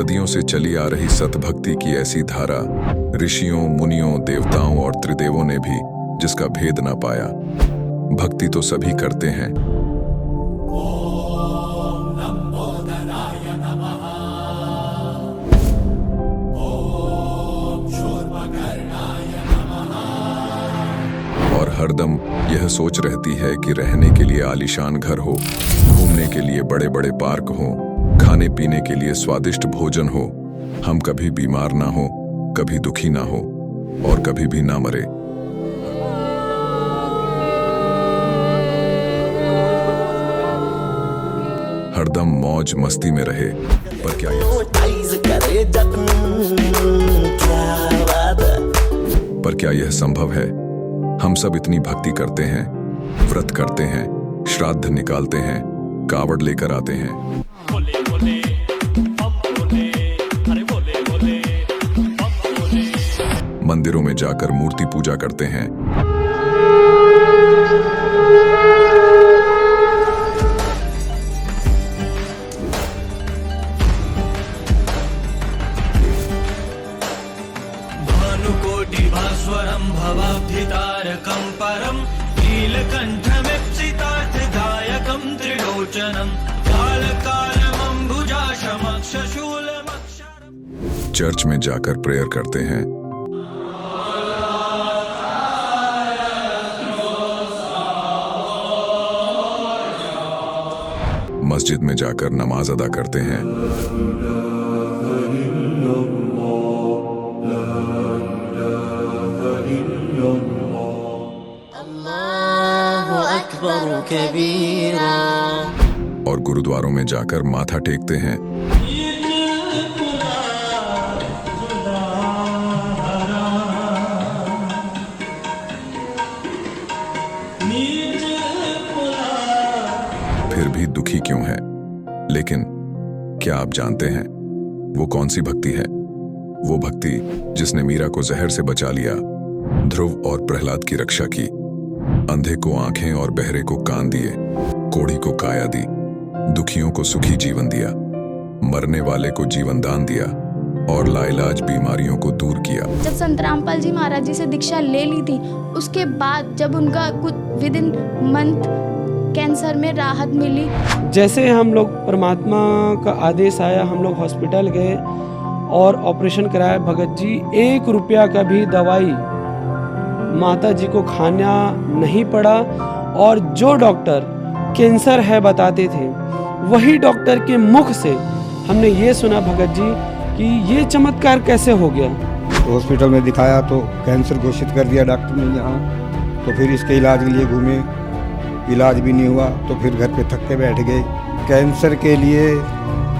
सदियों से चली आ रही सतभक्ति की ऐसी धारा, ऋषियों, मुनियों, देवताओं और त्रिदेवों ने भी जिसका भेद ना पाया। भक्ति तो सभी करते हैं, और हरदम यह सोच रहती है कि रहने के लिए आलीशान घर हो, घूमने के लिए बड़े बड़े पार्क हो, खाने पीने के लिए स्वादिष्ट भोजन हो, हम कभी बीमार ना हो, कभी दुखी ना हो और कभी भी ना मरे। हरदम मौज मस्ती में रहे। पर क्या यह संभव है? हम सब इतनी भक्ति करते हैं, व्रत करते हैं, श्राद्ध निकालते हैं, कावड़ लेकर आते हैं, मंदिरों में जाकर मूर्ति पूजा करते हैं, भानुकोटिभास्वरं भवाब्धितारकं परं नीलकण्ठमीप्सितार्थदायकं त्रिलोचनं कालकालमम्बुजाशमक्षशूलमक्षरम्। चर्च में जाकर प्रेयर करते हैं, मस्जिद में जाकर नमाज अदा करते हैं, अल्लाहु अकबर कबीरा, और गुरुद्वारों में जाकर माथा टेकते हैं, फिर भी दुखी क्यों है? लेकिन क्या आप जानते हैं वो कौन सी भक्ति है? वो भक्ति जिसने मीरा को जहर से बचा लिया, ध्रुव और प्रहलाद की रक्षा की, अंधे को आंखें और बहरे को कान दिए, कोढ़ी को काया दी, दुखियों को सुखी जीवन दिया, मरने वाले को जीवन दान दिया और लाइलाज बीमारियों को दूर किया। जब संत रामपाल जी महाराज जी से दीक्षा ले ली थी, उसके बाद जब उनका कुछ विद इन मंथ कैंसर में राहत मिली। जैसे हम लोग परमात्मा का आदेश आया, हम लोग हॉस्पिटल गए और ऑपरेशन कराया। भगत जी 1 रुपया का भी दवाई माता जी को खाना नहीं पड़ा, और जो डॉक्टर कैंसर है बताते थे, वही डॉक्टर के मुख से हमने ये सुना भगत जी कि ये चमत्कार कैसे हो गया। तो हॉस्पिटल में दिखाया तो कैंसर घोषित कर दिया डॉक्टर ने यहाँ। तो फिर इसके इलाज के लिए घूमे, इलाज भी नहीं हुआ, तो फिर घर पे थक के बैठ गए। कैंसर के लिए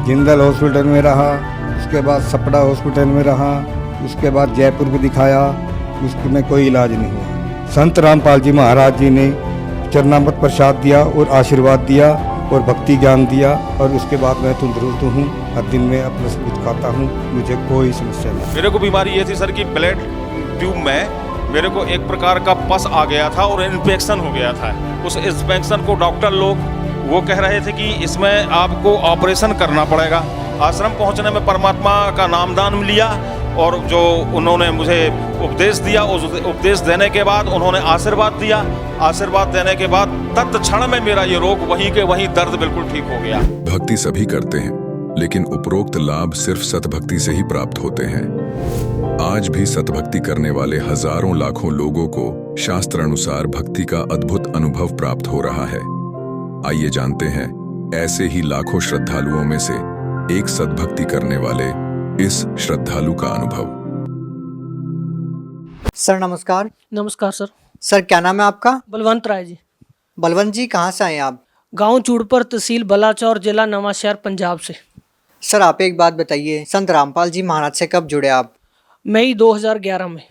जिंदल हॉस्पिटल में रहा, उसके बाद सपड़ा हॉस्पिटल में रहा, उसके बाद जयपुर को दिखाया, उसमें कोई इलाज नहीं हुआ। संत रामपाल जी महाराज जी ने चरणामृत प्रसाद दिया और आशीर्वाद दिया और भक्ति ज्ञान दिया, और उसके बाद मैं तंदुरुस्त हूँ। हर दिन में अपना सब कुछ खाता हूँ, मुझे कोई समस्या नहीं। मेरे को बीमारी ये थी सर कि ब्लड ट्यूब में मेरे को एक प्रकार का पस आ गया था और इन्फेक्शन हो गया था। उस इन्फेक्शन को डॉक्टर लोग वो कह रहे थे कि इसमें आपको ऑपरेशन करना पड़ेगा। आश्रम पहुंचने में परमात्मा का नामदान लिया और जो उन्होंने मुझे उपदेश दिया, उस उपदेश देने के बाद उन्होंने आशीर्वाद दिया। आशीर्वाद देने के बाद तत्क्षण में मेरा ये रोग वहीं के वहीं दर्द बिल्कुल ठीक हो गया। भक्ति सभी करते हैं, लेकिन उपरोक्त लाभ सिर्फ सतभक्ति से ही प्राप्त होते हैं। आज भी सतभक्ति करने वाले हजारों लाखों लोगों को शास्त्र अनुसार भक्ति का अद्भुत अनुभव प्राप्त हो रहा है। आइए जानते हैं ऐसे ही लाखों श्रद्धालुओं में से एक सतभक्ति करने वाले इस श्रद्धालु का अनुभव। सर नमस्कार। नमस्कार सर। सर क्या नाम है आपका? बलवंत राय जी। बलवंत जी कहाँ से आए आप? गांव चूड़पर, तहसील बलाचौर, जिला नवांशहर, पंजाब से। सर आप एक बात बताइए, संत रामपाल जी महाराज से कब जुड़े आप? मई 2011 में।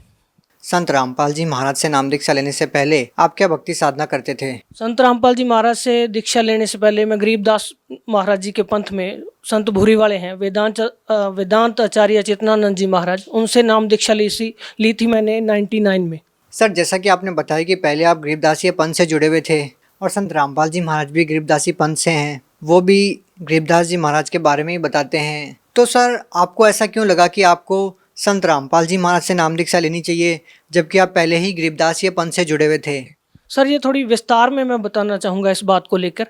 संत रामपाल जी महाराज से नाम दीक्षा लेने से पहले आप क्या भक्ति साधना करते थे? संत रामपाल जी महाराज से दीक्षा लेने से पहले मैं गरीबदास महाराज जी के पंथ में, संत भूरी वाले हैं, वेदांत आचार्य चेतनानंद जी महाराज, उनसे नाम दीक्षा ली थी मैंने 99 में। सर जैसा कि आपने बताया कि पहले आप गरीबदासी पंथ से जुड़े हुए थे और संत रामपाल जी महाराज भी गरीबदासी पंथ से हैं, वो भी गरीबदास जी महाराज के बारे में ही बताते हैं तो सर आपको ऐसा क्यों लगा कि आपको संत रामपाल जी महाराज से नाम दीक्षा लेनी चाहिए, जबकि आप पहले ही गरीबदासिया पंथ से जुड़े हुए थे? सर ये थोड़ी विस्तार में मैं बताना चाहूँगा इस बात को लेकर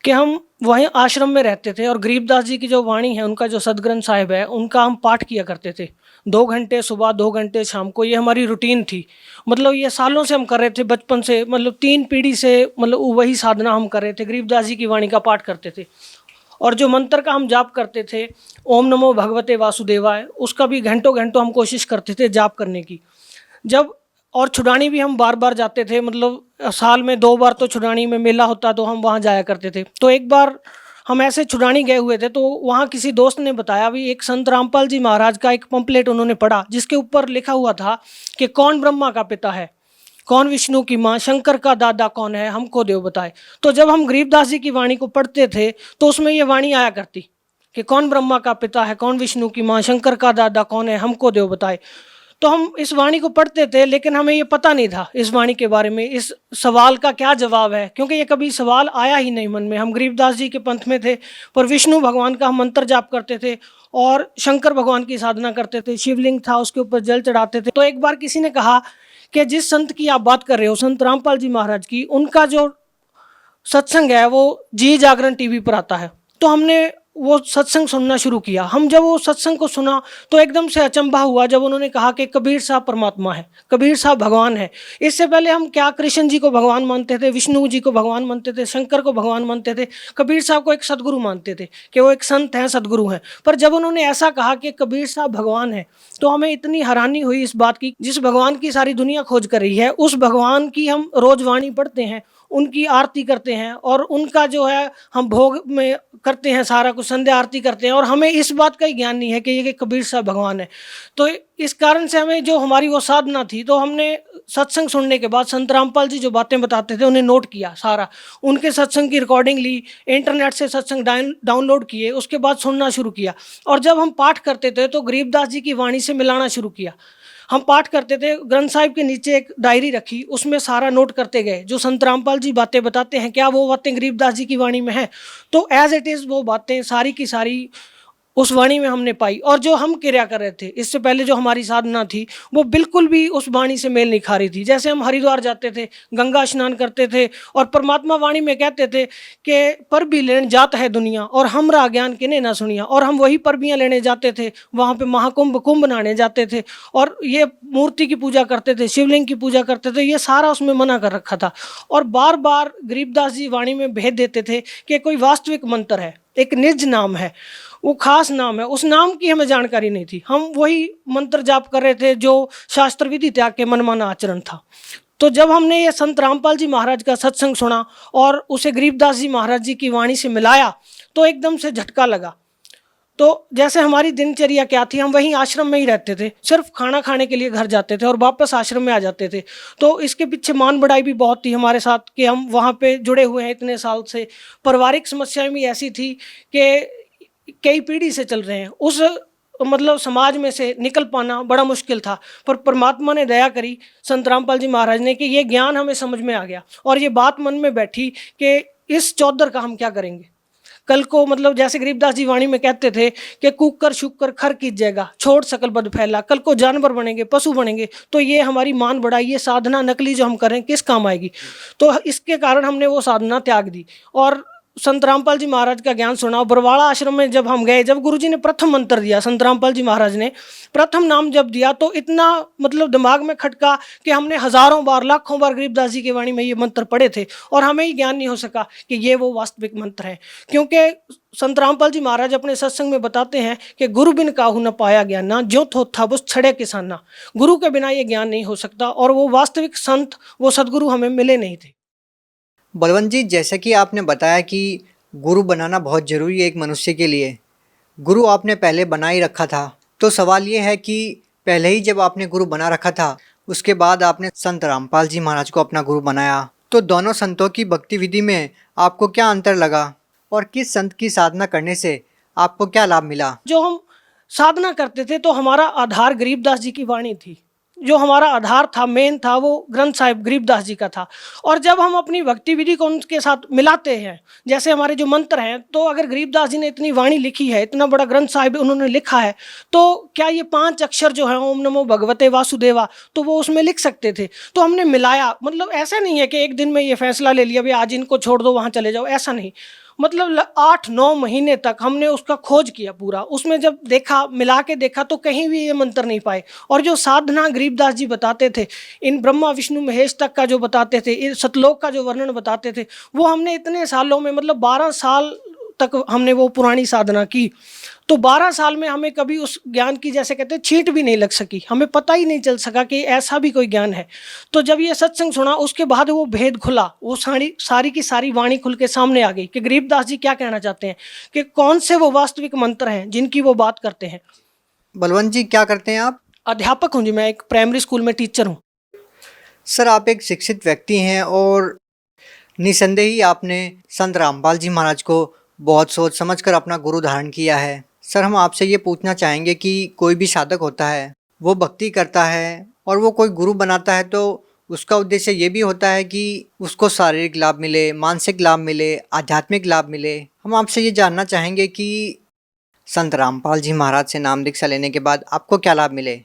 कि हम वहीं आश्रम में रहते थे और गरीबदास जी की जो वाणी है, उनका जो सदग्रंथ साहिब है, उनका हम पाठ किया करते थे 2 घंटे सुबह 2 घंटे शाम को। ये हमारी रूटीन थी, मतलब ये सालों से हम कर रहे थे, बचपन से, मतलब 3 पीढ़ी से, मतलब वही साधना हम कर रहे थे, गरीबदास जी की वाणी का पाठ करते थे। और जो मंत्र का हम जाप करते थे, ओम नमो भगवते वासुदेवाय, उसका भी घंटों घंटों हम कोशिश करते थे जाप करने की। जब और छुड़ानी भी हम बार बार जाते थे, मतलब साल में 2 बार तो छुड़ानी में मेला होता तो हम वहाँ जाया करते थे। तो एक बार हम ऐसे छुड़ानी गए हुए थे, तो वहाँ किसी दोस्त ने बताया भी एक संत रामपाल जी महाराज का एक पंपलेट उन्होंने पढ़ा, जिसके ऊपर लिखा हुआ था कि कौन ब्रह्मा का पिता है, कौन विष्णु की माँ, शंकर का दादा कौन है, हमको देव बताए। तो जब हम गरीबदास जी की वाणी को पढ़ते थे तो उसमें ये वाणी आया करती कि कौन ब्रह्मा का पिता है, कौन विष्णु की माँ, शंकर का दादा कौन है, हमको देव बताए। तो हम इस वाणी को पढ़ते थे, लेकिन हमें ये पता नहीं था इस वाणी के बारे में, इस सवाल का क्या जवाब है, क्योंकि ये कभी सवाल आया ही नहीं मन में। हम गरीबदास जी के पंथ में थे, पर विष्णु भगवान का हम मंत्र जाप करते थे और शंकर भगवान की साधना करते थे, शिवलिंग था उसके ऊपर जल चढ़ाते थे। तो एक बार किसी ने कहा कि जिस संत की आप बात कर रहे हो, संत रामपाल जी महाराज की, उनका जो सत्संग है वो जी जागरण टीवी पर आता है। तो हमने वो सत्संग सुनना शुरू किया। हम जब वो सत्संग को सुना तो एकदम से अचंभा हुआ जब उन्होंने कहा कि कबीर साहब परमात्मा है, कबीर साहब भगवान है। इससे पहले हम क्या कृष्ण जी को भगवान मानते थे, विष्णु जी को भगवान मानते थे, शंकर को भगवान मानते थे, कबीर साहब को एक सदगुरु मानते थे कि वो एक संत हैं, सदगुरु हैं। पर जब उन्होंने ऐसा कहा कि कबीर साहब भगवान है, तो हमें इतनी हैरानी हुई इस बात की, जिस भगवान की सारी दुनिया खोज कर रही है, उस भगवान की हम रोज वाणी पढ़ते हैं, उनकी आरती करते हैं और उनका जो है हम भोग में करते हैं, सारा कुछ संध्या आरती करते हैं, और हमें इस बात का ही ज्ञान नहीं है कि ये कबीर साहब भगवान है। तो इस कारण से हमें जो हमारी वो साधना थी, तो हमने सत्संग सुनने के बाद संत रामपाल जी जो बातें बताते थे उन्हें नोट किया सारा, उनके सत्संग की रिकॉर्डिंग ली, इंटरनेट से सत्संग डाउनलोड किए, उसके बाद सुनना शुरू किया। और जब हम पाठ करते थे तो गरीबदास जी की वाणी से मिलाना शुरू किया। हम पाठ करते थे, ग्रंथ साहिब के नीचे एक डायरी रखी, उसमें सारा नोट करते गए, जो संत रामपाल जी बातें बताते हैं क्या वो बातें गरीबदास जी की वाणी में है। तो एज इट इज़ वो बातें सारी की सारी उस वाणी में हमने पाई। और जो हम क्रिया कर रहे थे इससे पहले, जो हमारी साधना थी, वो बिल्कुल भी उस वाणी से मेल नहीं खा रही थी। जैसे हम हरिद्वार जाते थे, गंगा स्नान करते थे और परमात्मा वाणी में कहते थे कि पर भी लेन जात है दुनिया और हमरा ज्ञान किने ना सुनिया, और हम वही परबियाँ लेने जाते थे, वहाँ पे महाकुंभ कुंभ नहाने जाते थे और ये मूर्ति की पूजा करते थे, शिवलिंग की पूजा करते थे, ये सारा उसमें मना कर रखा था। और बार बार गरीबदास जी वाणी में भेद देते थे कि कोई वास्तविक मंत्र है, एक निज नाम है, वो खास नाम है, उस नाम की हमें जानकारी नहीं थी। हम वही मंत्र जाप कर रहे थे जो शास्त्र विधि त्याग के मनमाना आचरण था। तो जब हमने ये संत रामपाल जी महाराज का सत्संग सुना और उसे गरीबदास जी महाराज जी की वाणी से मिलाया, तो एकदम से झटका लगा। तो जैसे हमारी दिनचर्या क्या थी, हम वहीं आश्रम में ही रहते थे, सिर्फ खाना खाने के लिए घर जाते थे और वापस आश्रम में आ जाते थे। तो इसके पीछे मान बढ़ाई भी बहुत थी हमारे साथ कि हम वहाँ पे जुड़े हुए हैं इतने साल से। पारिवारिक समस्याएं भी ऐसी थी कि कई पीढ़ी से चल रहे हैं, उस मतलब समाज में से निकल पाना बड़ा मुश्किल था। पर परमात्मा ने दया करी संत रामपाल जी महाराज ने कि ये ज्ञान हमें समझ में आ गया और ये बात मन में बैठी कि इस चौधर का हम क्या करेंगे कल को। मतलब जैसे गरीबदास जी वाणी में कहते थे कि कुकर शुकर खर कीजिएगा, छोड़ सकल बद फैला, कल को जानवर बनेंगे, पशु बनेंगे, तो ये हमारी मान बढ़ाई, ये साधना नकली जो हम करें किस काम आएगी। तो इसके कारण हमने वो साधना त्याग दी और संत रामपाल जी महाराज का ज्ञान सुना। बरवाड़ा आश्रम में जब हम गए, जब गुरुजी ने प्रथम मंत्र दिया, संत रामपाल जी महाराज ने प्रथम नाम जब दिया, तो इतना मतलब दिमाग में खटका कि हमने हजारों बार लाखों बार गरीबदास जी की वाणी में ये मंत्र पढ़े थे और हमें ही ज्ञान नहीं हो सका कि ये वो वास्तविक मंत्र हैं। क्योंकि संत रामपाल जी महाराज अपने सत्संग में बताते हैं कि गुरु बिन काहू न पाया ज्ञान ना, जो थो था बुस छड़े किसाना। गुरु के बिना ये ज्ञान नहीं हो सकता और वो वास्तविक संत, वो सदगुरु हमें मिले नहीं थे। बलवंत जी, जैसा कि आपने बताया कि गुरु बनाना बहुत ज़रूरी है एक मनुष्य के लिए, गुरु आपने पहले बना ही रखा था। तो सवाल ये है कि पहले ही जब आपने गुरु बना रखा था, उसके बाद आपने संत रामपाल जी महाराज को अपना गुरु बनाया, तो दोनों संतों की भक्ति विधि में आपको क्या अंतर लगा और किस संत की साधना करने से आपको क्या लाभ मिला? जो हम साधना करते थे तो हमारा आधार गरीबदास जी की वाणी थी। जो हमारा आधार था, मेन था, वो ग्रंथ साहिब गरीबदास जी का था। और जब हम अपनी भक्ति विधि को उनके साथ मिलाते हैं, जैसे हमारे जो मंत्र हैं, तो अगर गरीबदास जी ने इतनी वाणी लिखी है, इतना बड़ा ग्रंथ साहिब उन्होंने लिखा है, तो क्या ये 5 अक्षर जो है ओम नमो भगवते वासुदेवा, तो वो उसमें लिख सकते थे। तो हमने मिलाया, मतलब ऐसा नहीं है कि एक दिन में ये फैसला ले लिया भाई आज इनको छोड़ दो वहाँ चले जाओ, ऐसा नहीं। मतलब 8-9 महीने तक हमने उसका खोज किया पूरा। उसमें जब देखा, मिला के देखा, तो कहीं भी ये मंत्र नहीं पाए। और जो साधना गरीबदास जी बताते थे, इन ब्रह्मा विष्णु महेश तक का जो बताते थे, इस सतलोक का जो वर्णन बताते थे, वो हमने इतने सालों में, मतलब 12 साल तक हमने वो पुरानी साधना की। तो 12 साल में हमें कभी उस ज्ञान की, जैसे कहते हैं, छींट भी नहीं लग सकी। हमें पता ही नहीं चल सका कि ऐसा भी कोई ज्ञान है। तो जब ये सत्संग सुना, उसके बाद वो भेद खुला, वो सारी की सारी वाणी खुल के सामने आ गई कि गरीबदास जी क्या कहना चाहते हैं, कि कौन से वो वास्तविक मंत्र हैं जिनकी वो बात करते हैं। बलवंत जी, क्या करते हैं आप? अध्यापक हूँ जी, मैं एक प्राइमरी स्कूल में टीचर हूँ। सर, आप एक शिक्षित व्यक्ति हैं और निसंदेह ही आपने संत रामपाल जी महाराज को बहुत सोच समझकर अपना गुरु धारण किया है। सर, हम आपसे ये पूछना चाहेंगे कि कोई भी साधक होता है, वो भक्ति करता है और वो कोई गुरु बनाता है, तो उसका उद्देश्य ये भी होता है कि उसको शारीरिक लाभ मिले, मानसिक लाभ मिले, आध्यात्मिक लाभ मिले। हम आपसे ये जानना चाहेंगे कि संत रामपाल जी महाराज से नाम दीक्षा लेने के बाद आपको क्या लाभ मिले?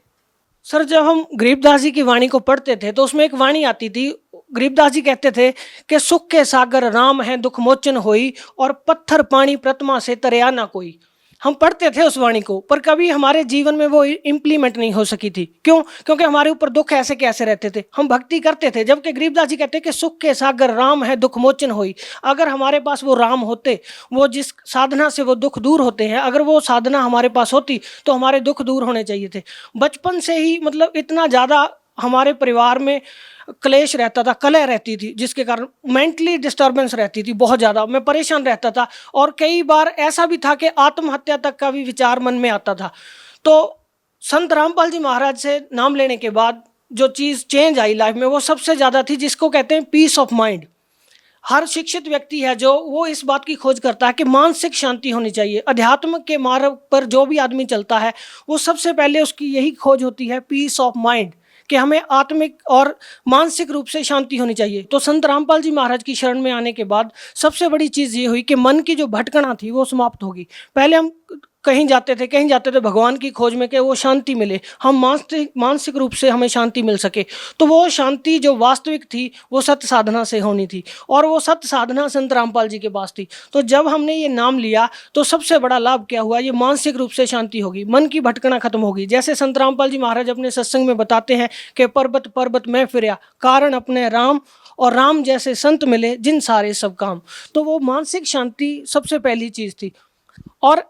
सर, जब हम गरीबदास जी की वाणी को पढ़ते थे, तो उसमें एक वाणी आती थी। गरीबदास जी कहते थे कि सुख के सागर राम है, दुख मोचन होई, और पत्थर पानी प्रतिमा से तरया ना कोई। हम पढ़ते थे उस वाणी को, पर कभी हमारे जीवन में वो इम्प्लीमेंट नहीं हो सकी थी। क्यों? क्योंकि हमारे ऊपर दुख ऐसे कैसे रहते थे। हम भक्ति करते थे, जबकि गरीबदास जी कहते कि सुख के सागर राम है, दुख मोचन होई। अगर हमारे पास वो राम होते, वो जिस साधना से वो दुख दूर होते हैं, अगर वो साधना हमारे पास होती, तो हमारे दुख दूर होने चाहिए थे। बचपन से ही मतलब इतना ज़्यादा हमारे परिवार में क्लेश रहता था, कलह रहती थी, जिसके कारण मेंटली डिस्टर्बेंस रहती थी बहुत ज़्यादा। मैं परेशान रहता था, और कई बार ऐसा भी था कि आत्महत्या तक का भी विचार मन में आता था। तो संत रामपाल जी महाराज से नाम लेने के बाद जो चीज़ चेंज आई लाइफ में, वो सबसे ज़्यादा थी, जिसको कहते हैं पीस ऑफ माइंड। हर शिक्षित व्यक्ति है जो वो इस बात की खोज करता है कि मानसिक शांति होनी चाहिए। अध्यात्म के मार्ग पर जो भी आदमी चलता है, वो सबसे पहले उसकी यही खोज होती है, पीस ऑफ माइंड, कि हमें आत्मिक और मानसिक रूप से शांति होनी चाहिए। तो संत रामपाल जी महाराज की शरण में आने के बाद सबसे बड़ी चीज़ ये हुई कि मन की जो भटकना थी वो समाप्त होगी। पहले हम कहीं जाते थे भगवान की खोज में कि वो शांति मिले, हम मानसिक रूप से हमें शांति मिल सके। तो वो शांति जो वास्तविक थी, वो सत्य साधना से होनी थी, और वो सत्य साधना संत रामपाल जी के पास थी। तो जब हमने ये नाम लिया, तो सबसे बड़ा लाभ क्या हुआ, ये मानसिक रूप से शांति होगी, मन की भटकना खत्म होगी। जैसे संत रामपाल जी महाराज अपने सत्संग में बताते हैं कि पर्वत पर्वत में फिरया, कारण अपने राम, और राम जैसे संत मिले जिन सारे सब काम। तो वो मानसिक शांति सबसे पहली चीज़ थी। और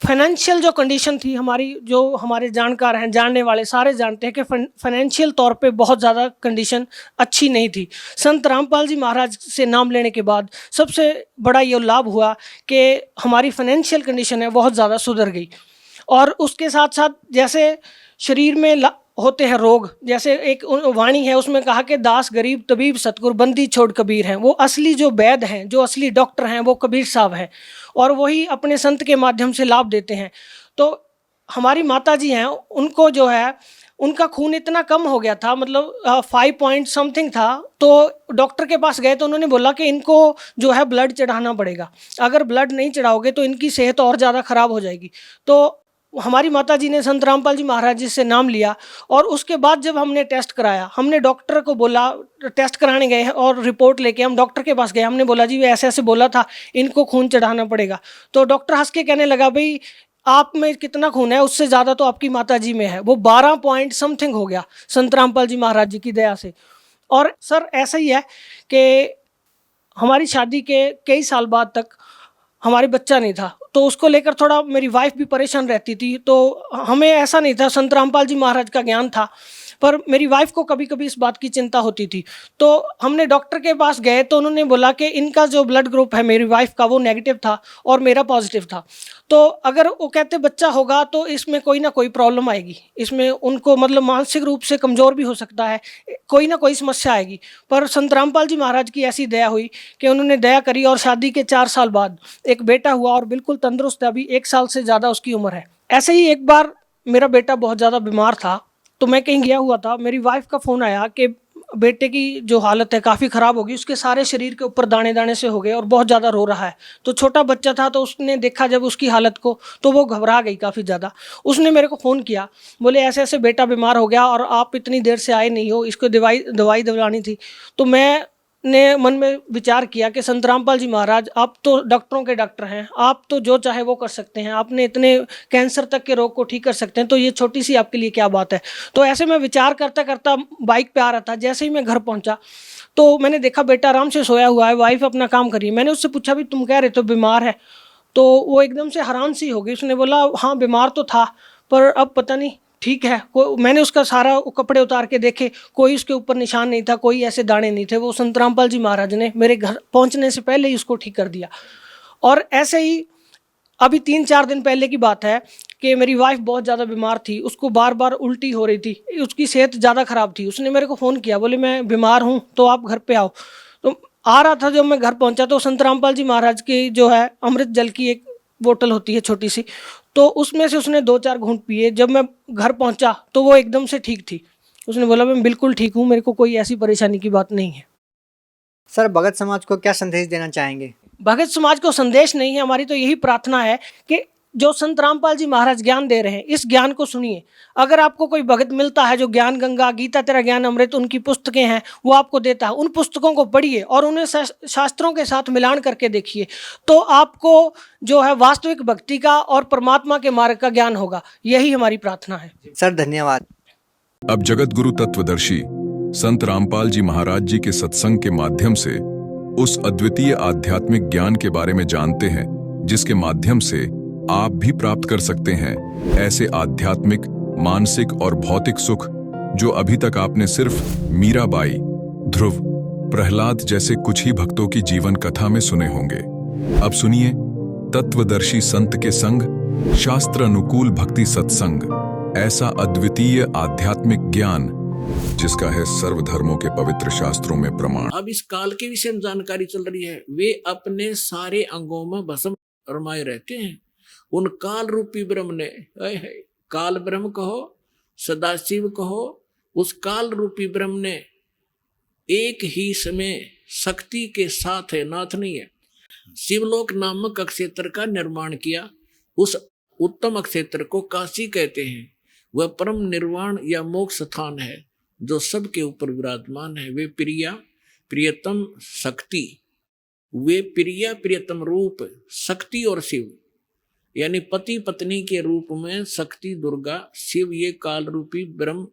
फाइनेंशियल जो कंडीशन थी हमारी, जो हमारे जानकार हैं, जानने वाले सारे जानते हैं कि फाइनेंशियल तौर पे बहुत ज़्यादा कंडीशन अच्छी नहीं थी। संत रामपाल जी महाराज से नाम लेने के बाद सबसे बड़ा ये लाभ हुआ कि हमारी फाइनेंशियल कंडीशन है बहुत ज़्यादा सुधर गई। और उसके साथ साथ जैसे शरीर में होते हैं रोग, जैसे एक वाणी है उसमें कहा कि दास गरीब तबीब सतगुर बंदी छोड़ कबीर हैं। वो असली जो वैद्य हैं, जो असली डॉक्टर हैं, वो कबीर साहब हैं, और वही अपने संत के माध्यम से लाभ देते हैं। तो हमारी माता जी हैं, उनको जो है उनका खून इतना कम हो गया था, मतलब 5 पॉइंट समथिंग था। तो डॉक्टर के पास गए तो उन्होंने बोला कि इनको जो है ब्लड चढ़ाना पड़ेगा, अगर ब्लड नहीं चढ़ाओगे तो इनकी सेहत और ज़्यादा ख़राब हो जाएगी। तो हमारी माता जी ने संत रामपाल जी महाराज जी से नाम लिया, और उसके बाद जब हमने टेस्ट कराया, हमने डॉक्टर को बोला, टेस्ट कराने गए हैं और रिपोर्ट लेके हम डॉक्टर के पास गए, हमने बोला जी ऐसे ऐसे बोला था, इनको खून चढ़ाना पड़ेगा। तो डॉक्टर हंस के कहने लगा, भाई आप में कितना खून है, उससे ज़्यादा तो आपकी माता जी में है। वो 12 पॉइंट समथिंग हो गया संत रामपाल जी महाराज जी की दया से। और सर ऐसा ही है कि हमारी शादी के कई साल बाद तक हमारे बच्चा नहीं था, तो उसको लेकर थोड़ा मेरी वाइफ भी परेशान रहती थी। तो हमें ऐसा नहीं था, संत रामपाल जी महाराज का ज्ञान था, पर मेरी वाइफ को कभी कभी इस बात की चिंता होती थी। तो हमने डॉक्टर के पास गए तो उन्होंने बोला कि इनका जो ब्लड ग्रुप है मेरी वाइफ का, वो नेगेटिव था और मेरा पॉजिटिव था। तो अगर वो कहते बच्चा होगा तो इसमें कोई ना कोई प्रॉब्लम आएगी, इसमें उनको मतलब मानसिक रूप से कमज़ोर भी हो सकता है, कोई ना कोई समस्या आएगी। पर संत रामपाल जी महाराज की ऐसी दया हुई कि उन्होंने दया करी, और शादी के 4 साल बाद एक बेटा हुआ, और बिल्कुल तंदुरुस्त है, अभी 1 साल से ज़्यादा उसकी उम्र है। ऐसे ही एक बार मेरा बेटा बहुत ज़्यादा बीमार था, तो मैं कहीं गया हुआ था, मेरी वाइफ का फ़ोन आया कि बेटे की जो हालत है काफ़ी ख़राब होगी, उसके सारे शरीर के ऊपर दाने दाने से हो गए और बहुत ज़्यादा रो रहा है। तो छोटा बच्चा था, तो उसने देखा जब उसकी हालत को, तो वो घबरा गई काफ़ी ज़्यादा। उसने मेरे को फ़ोन किया, बोले ऐसे ऐसे बेटा बीमार हो गया और आप इतनी देर से आए नहीं हो, इसको दवाई दिलानी थी। तो मैंने मन में विचार किया कि संत रामपाल जी महाराज, आप तो डॉक्टरों के डॉक्टर हैं, आप तो जो चाहे वो कर सकते हैं, आपने इतने कैंसर तक के रोग को ठीक कर सकते हैं, तो ये छोटी सी आपके लिए क्या बात है। तो ऐसे मैं विचार करता करता बाइक पे आ रहा था। जैसे ही मैं घर पहुंचा तो मैंने देखा बेटा आराम से सोया हुआ है, वाइफ अपना काम कर रही है। मैंने उससे पूछा भी तुम कह रहे तो बीमार है, तो वो एकदम से हैरान सी हो गई। उसने बोला हाँ बीमार तो था, पर अब पता नहीं ठीक है। मैंने उसका सारा कपड़े उतार के देखे, कोई उसके ऊपर निशान नहीं था, कोई ऐसे दाने नहीं थे। वो संत रामपाल जी महाराज ने मेरे घर पहुंचने से पहले ही उसको ठीक कर दिया। और ऐसे ही अभी 3-4 दिन पहले की बात है कि मेरी वाइफ बहुत ज़्यादा बीमार थी, उसको बार बार उल्टी हो रही थी, उसकी सेहत ज़्यादा ख़राब थी। उसने मेरे को फ़ोन किया, बोले मैं बीमार हूँ तो आप घर पे आओ। तो आ रहा था, जब मैं घर पहुँचा तो संत रामपाल जी महाराज की जो है अमृत जल की एक बोतल होती है छोटी सी, तो उसमें से उसने 2-4 घूंट पिए। जब मैं घर पहुँचा तो वो एकदम से ठीक थी। उसने बोला मैं बिल्कुल ठीक हूँ, मेरे को कोई ऐसी परेशानी की बात नहीं है। सर, भगत समाज को क्या संदेश देना चाहेंगे? भगत समाज को संदेश नहीं है, हमारी तो यही प्रार्थना है कि जो संत रामपाल जी महाराज ज्ञान दे रहे हैं, इस ज्ञान को सुनिए। अगर आपको कोई भगत मिलता है जो ज्ञान गंगा, गीता तेरा ज्ञान अमृत, उनकी पुस्तकें हैं, वो आपको देता है, उन पुस्तकों को पढ़िए और उन्हें शास्त्रों के साथ मिलान करके देखिए, तो आपको जो है वास्तविक भक्ति का और परमात्मा के मार्ग का ज्ञान होगा। यही हमारी प्रार्थना है। सर धन्यवाद। अब जगत गुरु तत्वदर्शी संत रामपाल जी महाराज जी के सत्संग के माध्यम से उस अद्वितीय आध्यात्मिक ज्ञान के बारे में जानते हैं, जिसके माध्यम से आप भी प्राप्त कर सकते हैं ऐसे आध्यात्मिक, मानसिक और भौतिक सुख जो अभी तक आपने सिर्फ मीराबाई, ध्रुव, प्रहलाद जैसे कुछ ही भक्तों की जीवन कथा में सुने होंगे। अब सुनिए तत्वदर्शी संत के संग शास्त्र अनुकूल भक्ति सत्संग, ऐसा अद्वितीय आध्यात्मिक ज्ञान जिसका है सर्वधर्मों के पवित्र शास्त्रों में प्रमाण। अब इस काल के विषय में जानकारी चल रही है। वे अपने सारे अंगों में भस्म रमाए रहते हैं। उन काल रूपी ब्रह्म ने, काल ब्रह्म कहो, सदाशिव कहो, उस काल रूपी ब्रह्म ने एक ही समय शक्ति के साथ है, नाथ नहीं है, शिवलोक नामक अक्षेत्र का निर्माण किया। उस उत्तम अक्षेत्र को काशी कहते हैं। वह परम निर्वाण या मोक्ष स्थान है जो सबके ऊपर विराजमान है। वे प्रिया प्रियतम शक्ति, वे प्रिया प्रियतम रूप शक्ति और शिव, यानी पति पत्नी के रूप में शक्ति दुर्गा, शिव ये काल रूपी ब्रह्म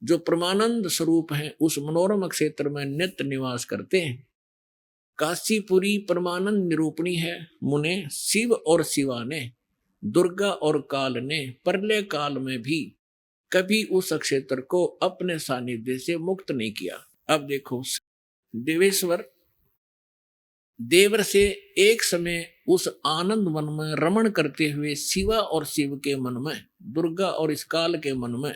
जो परमानंद स्वरूप हैं, उस मनोरम क्षेत्र में नित्य निवास करते हैं। काशीपुरी परमानंद निरूपणी है। मुने शिव और शिवा ने, दुर्गा और काल ने प्रलय काल में भी कभी उस क्षेत्र को अपने सानिध्य से मुक्त नहीं किया। अब देखो, देवेश्वर देवर से एक समय उस आनंद वन में रमण करते हुए शिवा और शिव के मन में, दुर्गा और इस काल के मन में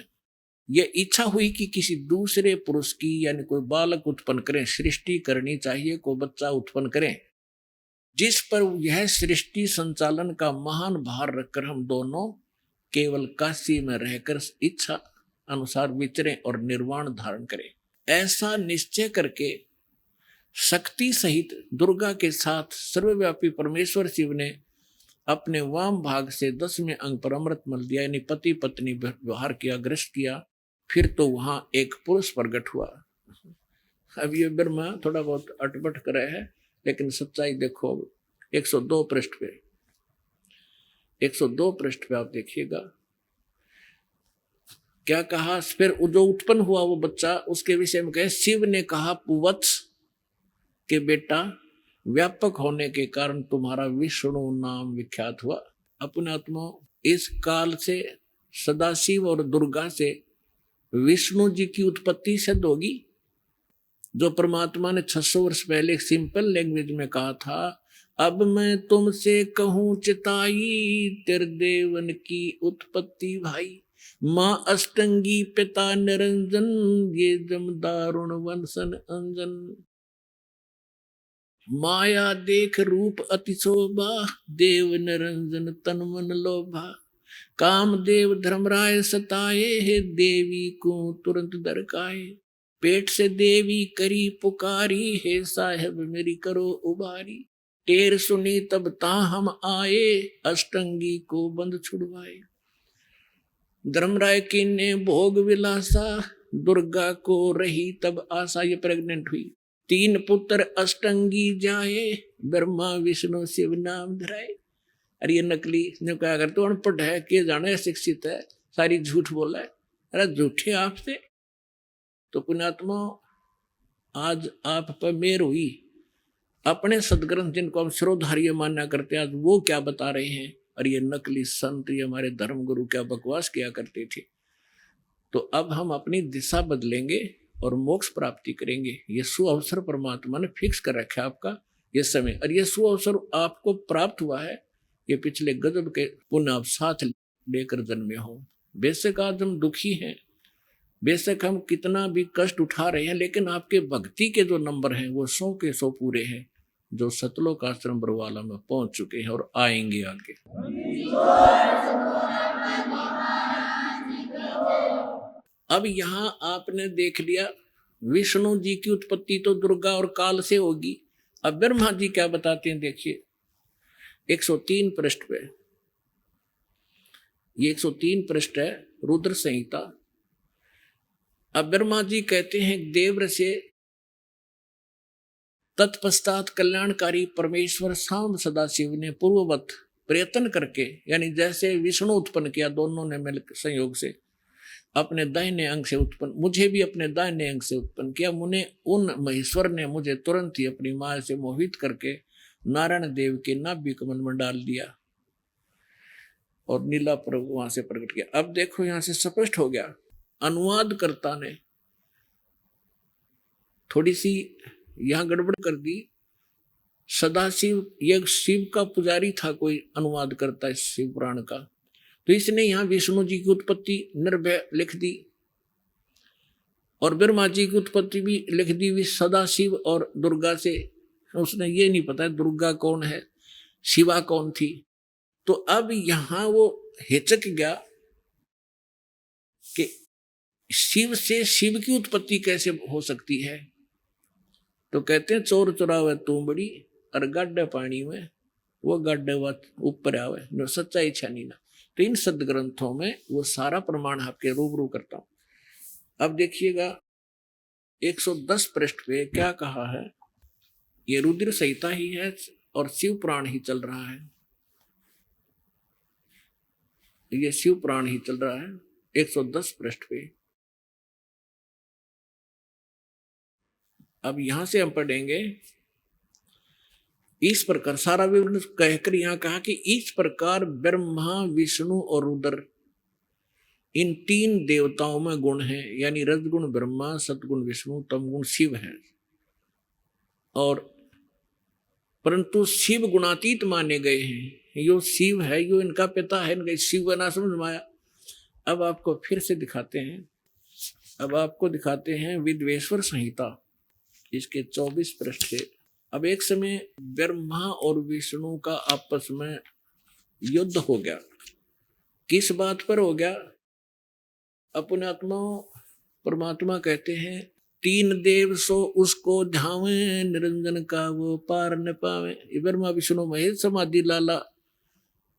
यह इच्छा हुई कि किसी दूसरे पुरुष की, यानी कोई बालक उत्पन्न करें, सृष्टि करनी चाहिए, कोई बच्चा उत्पन्न करें, जिस पर यह सृष्टि संचालन का महान भार रखकर हम दोनों केवल काशी में रहकर इच्छा अनुसार विचरें और निर्वाण धारण करें। ऐसा निश्चय करके शक्ति सहित दुर्गा के साथ सर्वव्यापी परमेश्वर शिव ने अपने वाम भाग से 10वें अंग पर अमृत मल दिया, यानी पति पत्नी व्यवहार किया, ग्रस्त किया। फिर तो वहां एक पुरुष प्रकट हुआ। अब ये ब्रह्मा थोड़ा बहुत अटपट कर रहे हैं, लेकिन सच्चाई देखो 102 पृष्ठ पे, 102 पृष्ठ पे आप देखिएगा क्या कहा। फिर जो उत्पन्न हुआ वो बच्चा, उसके विषय में कहे, शिव ने कहा पुवत्स के बेटा, व्यापक होने के कारण तुम्हारा विष्णु नाम विख्यात हुआ। अपने आत्मा इस काल से सदाशिव और दुर्गा से विष्णु जी की उत्पत्ति सिद्ध होगी। जो परमात्मा ने 600 वर्ष पहले एक सिंपल लैंग्वेज में कहा था, अब मैं तुमसे कहूं चिताई, तेरे देवन की उत्पत्ति भाई, माँ अष्टंगी पिता निरंजन, ये जम दारुण वंशन अंजन, माया देख रूप अति शोभा, देव निरंजन तन मन लोभा, कामदेव धर्मराय सताए, हे देवी को तुरंत दरकाए। पेट से देवी करी पुकारी, हे साहेब मेरी करो उबारी। टेर सुनी तब ता हम आए, अष्टंगी को बंद छुड़वाए। धर्मराय की ने भोग विलासा, दुर्गा को रही तब आशा। ये प्रेग्नेंट हुई। 3 पुत्र अष्टंगी जाए, ब्रह्मा विष्णु शिव नाम धराए। अरे ये नकली ने क्या कर, तो अनपढ़ है, के जाने शिक्षित है, सारी झूठ बोला है। अरे झूठे आपसे। तो पुण्यात्मा, आज आप पर मेर हुई। अपने सदग्रंथ जिनको हम श्रोधार्य मान्या करते हैं, आज वो क्या बता रहे हैं। और ये नकली संत, ये हमारे धर्म गुरु क्या बकवास किया करते थे। तो अब हम अपनी दिशा बदलेंगे और मोक्ष प्राप्ति करेंगे। ये सुअवसर परमात्मा ने फिक्स कर रखा है आपका ये समय। और ये सुअवसर आपको प्राप्त हुआ है, ये पिछले गजब के पुण्य आप साथ लेकर जन्मे हो। बेशक आज हम दुखी हैं, बेशक हम कितना भी कष्ट उठा रहे हैं, लेकिन आपके भक्ति के जो नंबर हैं वो 100 के 100 पूरे हैं, जो सतलोक आश्रम बरवाला में पहुंच चुके हैं और आएंगे आगे। अब यहाँ आपने देख लिया विष्णु जी की उत्पत्ति तो दुर्गा और काल से होगी। अब ब्रह्मा जी क्या बताते हैं, देखिए 103 पृष्ठ पे। ये 103 पृष्ठ है रुद्र संहिता। अब ब्रह्मा जी कहते हैं, देव से तत्पश्चात कल्याणकारी परमेश्वर सांब सदाशिव ने पूर्ववत प्रयत्न करके, यानी जैसे विष्णु उत्पन्न किया दोनों ने मिलकर संयोग से, अपने दाहिने अंग से उत्पन्न, मुझे भी अपने दाहिने अंग से उत्पन्न किया। मुझे उन महेश्वर ने मुझे तुरंत ही अपनी माया से मोहित करके नारायण देव के नाभि कमल में डाल दिया और नीला पर्व वहां से प्रकट किया। अब देखो यहां से स्पष्ट हो गया। अनुवादकर्ता ने थोड़ी सी यहां गड़बड़ कर दी। सदाशिव, यह शिव का पुजारी था कोई अनुवाद करता है शिव पुराण का, तो इसने यहां विष्णु जी की उत्पत्ति निर्भय लिख दी और ब्रह्मा जी की उत्पत्ति भी लिख दी भी सदाशिव और दुर्गा से। उसने ये नहीं पता दुर्गा कौन है, शिवा कौन थी। तो अब यहां वो हिचक गया कि शिव से शिव की उत्पत्ति कैसे हो सकती है। तो कहते हैं चोर चुरावे तू बड़ी और गड्ढे पानी में वो गड्ढे ऊपर आवे, जो सच्चा इच्छा नहीं ना। तो इन सदग्रंथों में वो सारा प्रमाण आपके रूबरू करता हूं। अब देखिएगा 110 पृष्ठ पे क्या कहा है। ये रुद्र संहिता ही है और शिव पुराण ही चल रहा है। ये शिव पुराण ही चल रहा है 110 पृष्ठ पे। अब यहां से हम पढ़ेंगे, इस प्रकार सारा विवरण कहकर यहां कहा कि इस प्रकार ब्रह्मा विष्णु और रुद्र इन 3 देवताओं में गुण हैं, यानी रजगुण ब्रह्मा, सतगुण विष्णु, तमगुण शिव है। और परंतु शिव गुणातीत माने गए हैं। यो शिव है, यो इनका पिता है, इनका शिव ना समझ में आया। अब आपको फिर से दिखाते हैं, अब आपको दिखाते हैं विद्वेश्वर संहिता, इसके 24 पृष्ठ से। अब एक समय ब्रह्मा और विष्णु का आपस में युद्ध हो गया। किस बात पर हो गया? अपने आत्मा परमात्मा कहते हैं 3 देव सो उसको ध्यावे, निरंजन का वो पार न पावे। ब्रह्मा विष्णु महेश समाधि लाला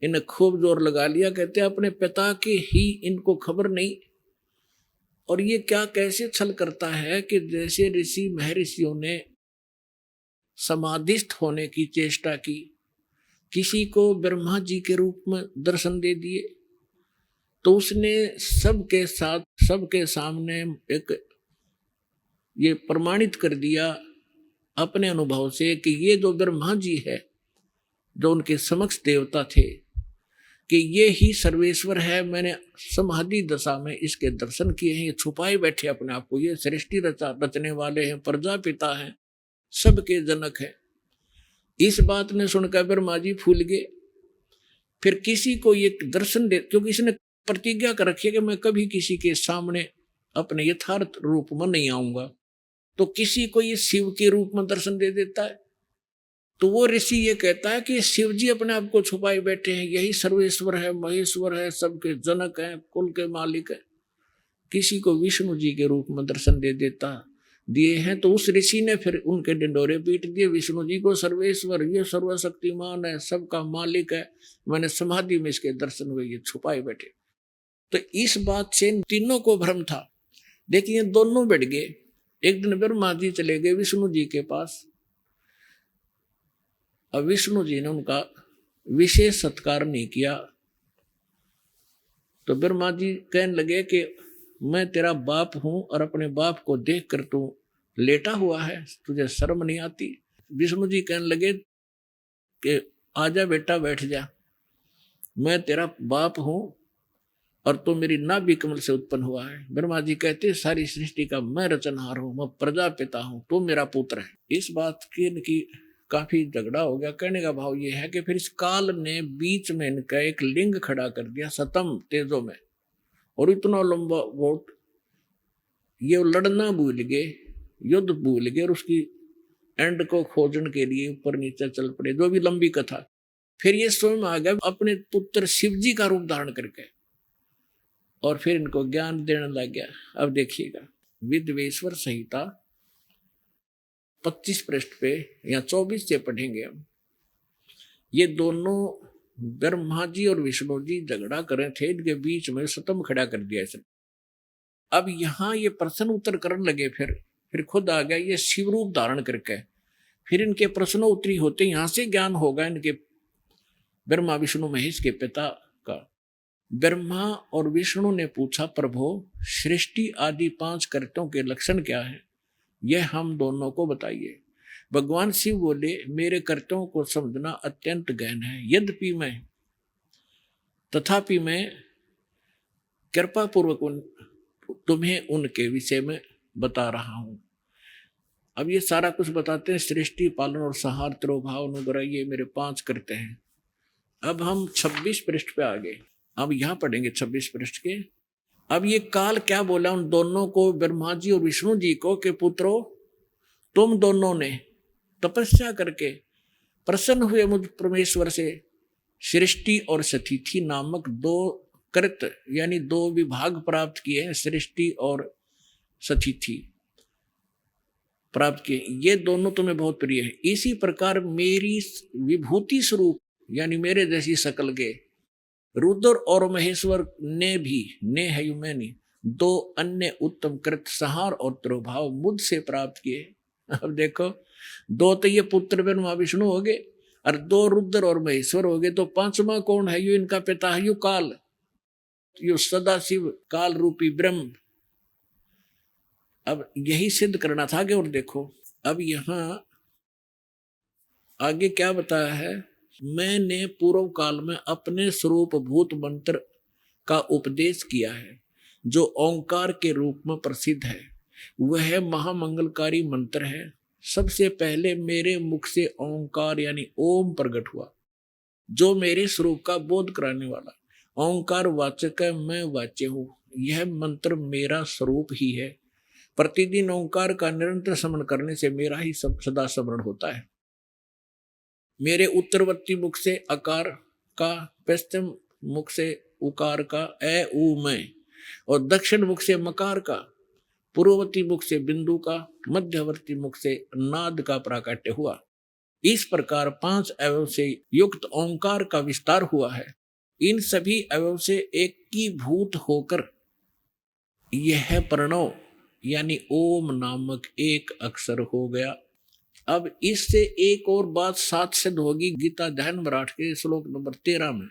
इन्हें खूब जोर लगा लिया। कहते हैं अपने पिता की ही इनको खबर नहीं। और ये क्या कैसे छल करता है कि जैसे ऋषि महर्षियों ने समाधिस्थ होने की चेष्टा की, किसी को ब्रह्मा जी के रूप में दर्शन दे दिए, तो उसने सबके साथ सबके सामने एक ये प्रमाणित कर दिया अपने अनुभव से कि ये जो ब्रह्मा जी है, जो उनके समक्ष देवता थे, कि ये ही सर्वेश्वर है। मैंने समाधि दशा में इसके दर्शन किए हैं। ये छुपाए बैठे अपने आप को, ये सृष्टि रचने वाले हैं, प्रजापिता हैं, सबके जनक हैं। इस बात ने सुनकर ब्रह्मा जी फूल गए। फिर किसी को ये दर्शन दे, क्योंकि इसने प्रतिज्ञा कर रखी है कि मैं कभी किसी के सामने अपने यथार्थ रूप में नहीं आऊंगा, तो किसी को ये शिव के रूप में दर्शन दे देता है। तो वो ऋषि ये कहता है कि शिव जी अपने आप को छुपाए बैठे हैं, यही सर्वेश्वर है, महेश्वर है, सबके जनक हैं, कुल के मालिक है। किसी को विष्णु जी के रूप में दर्शन दे देता दिए हैं, तो उस ऋषि ने फिर उनके डिंडोरे पीट दिए। विष्णु जी को सर्वेश्वर, ये सर्वशक्तिमान है, सबका मालिक है, मैंने समाधि में इसके दर्शन हुए, ये छुपाए बैठे। तो इस बात से तीनों को भ्रम था। देखिए दोनों बैठ गए। एक दिन ब्रह्मा जी चले गए विष्णु जी के पास। अब विष्णु जी ने उनका विशेष सत्कार नहीं किया, तो ब्रह्मा जी कहने लगे कि मैं तेरा बाप हूं और अपने बाप को देखकर तू लेटा हुआ है, तुझे शर्म नहीं आती? विष्णु जी कहने लगे कि आजा बेटा बैठ जा, मैं तेरा बाप हूं और तू मेरी नाभि कमल से उत्पन्न हुआ है। ब्रह्मा जी कहते सारी सृष्टि का मैं रचनहार हूं, मैं प्रजापिता हूं, तू मेरा पुत्र है। इस बात की इनकी काफी झगड़ा हो गया। कहने का भाव ये है कि फिर इस काल ने बीच में इनका एक लिंग खड़ा कर दिया सतम तेजों में, और इतना लंबा वोट, ये लड़ना भूल गए, युद्ध भूल गए, और उसकी एंड को खोजने के लिए ऊपर नीचे चल पड़े, जो भी लंबी कथा। फिर ये स्वयं आ गया अपने पुत्र शिव जी का रूप धारण करके, और फिर इनको ज्ञान देने लग गया। अब देखिएगा विद्वेश्वर संहिता 25 पृष्ठ पे या 24 से पढ़ेंगे हम। ये दोनों ब्रह्मा जी और विष्णु जी झगड़ा कर रहे थे, इनके बीच में सतम खड़ा कर दिया इसने। अब यहाँ ये प्रश्न उत्तर करने लगे, फिर खुद आ गया ये शिव रूप धारण करके। फिर इनके प्रश्न उत्तरी होते, यहाँ से ज्ञान होगा इनके ब्रह्मा विष्णु महेश के पिता का। ब्रह्मा और विष्णु ने पूछा, प्रभु सृष्टि आदि 5 कर्तों के लक्षण क्या है, यह हम दोनों को बताइए। भगवान शिव बोले, मेरे कर्तव्यों को समझना अत्यंत गहन है, यद्यपि मैं तथापि मैं कृपा पूर्वक तुम्हें उनके विषय में बता रहा हूं। अब ये सारा कुछ बताते हैं, सृष्टि, पालन और संहार, तिरोभाव, अनुग्रह, ये मेरे 5 कर्तव्य हैं। अब हम 26 पृष्ठ पे आ गए। अब यहाँ पढ़ेंगे 26 पृष्ठ के। अब ये काल क्या बोला उन दोनों को, ब्रह्मा जी और विष्णु जी को, कि पुत्रों तुम दोनों ने तपस्या करके प्रसन्न हुए मुझ परमेश्वर से सृष्टि और सतिथि नामक 2 कृत यानी 2 विभाग प्राप्त किए हैं। सृष्टि और सतिथि प्राप्त किए, ये दोनों तुम्हें बहुत प्रिय है। इसी प्रकार मेरी विभूति स्वरूप यानी मेरे जैसी शकल के रुद्र और महेश्वर ने भी, ने है युमेनी, 2 अन्य उत्तम कृत संहार और तिरोभाव मुझसे प्राप्त किए। अब देखो 2 तो ये पुत्र ब्रह्मा विष्णु हो गए, और 2 रुद्र और महेश्वर हो गए, तो 5वां कौन है? यू इनका पिता है, यू काल, यू सदाशिव काल रूपी ब्रह्म। अब यही सिद्ध करना था कि, और देखो अब यहाँ आगे क्या बताया है, मैंने पूर्व काल में अपने स्वरूप भूत मंत्र का उपदेश किया है, जो ओंकार के रूप में प्रसिद्ध है। वह महामंगलकारी मंत्र है। सबसे पहले मेरे मुख से ओंकार यानी ओम प्रकट हुआ, जो मेरे स्वरूप का बोध कराने वाला। ओंकार वाचक है, मैं वाच्य हूँ। यह मंत्र मेरा स्वरूप ही है। प्रतिदिन ओंकार का निरंतर स्मरण करने से मेरा ही सदा स्मरण होता है। मेरे उत्तरवर्ती मुख से अकार का, पश्चिम मुख से उकार का ए ऊ मैं, और दक्षिण मुख से मकार का, पूर्ववर्ती मुख से बिंदु का, मध्यवर्ती मुख से नाद का प्राकट्य हुआ। इस प्रकार 5 अवयव से युक्त ओंकार का विस्तार हुआ है। इन सभी अवयव से एकीभूत होकर यह प्रणव यानी ओम नामक एक अक्षर हो गया। अब इससे एक और बात साथ सिद्ध होगी गीता ध्यान मराठ के श्लोक नंबर 13 में।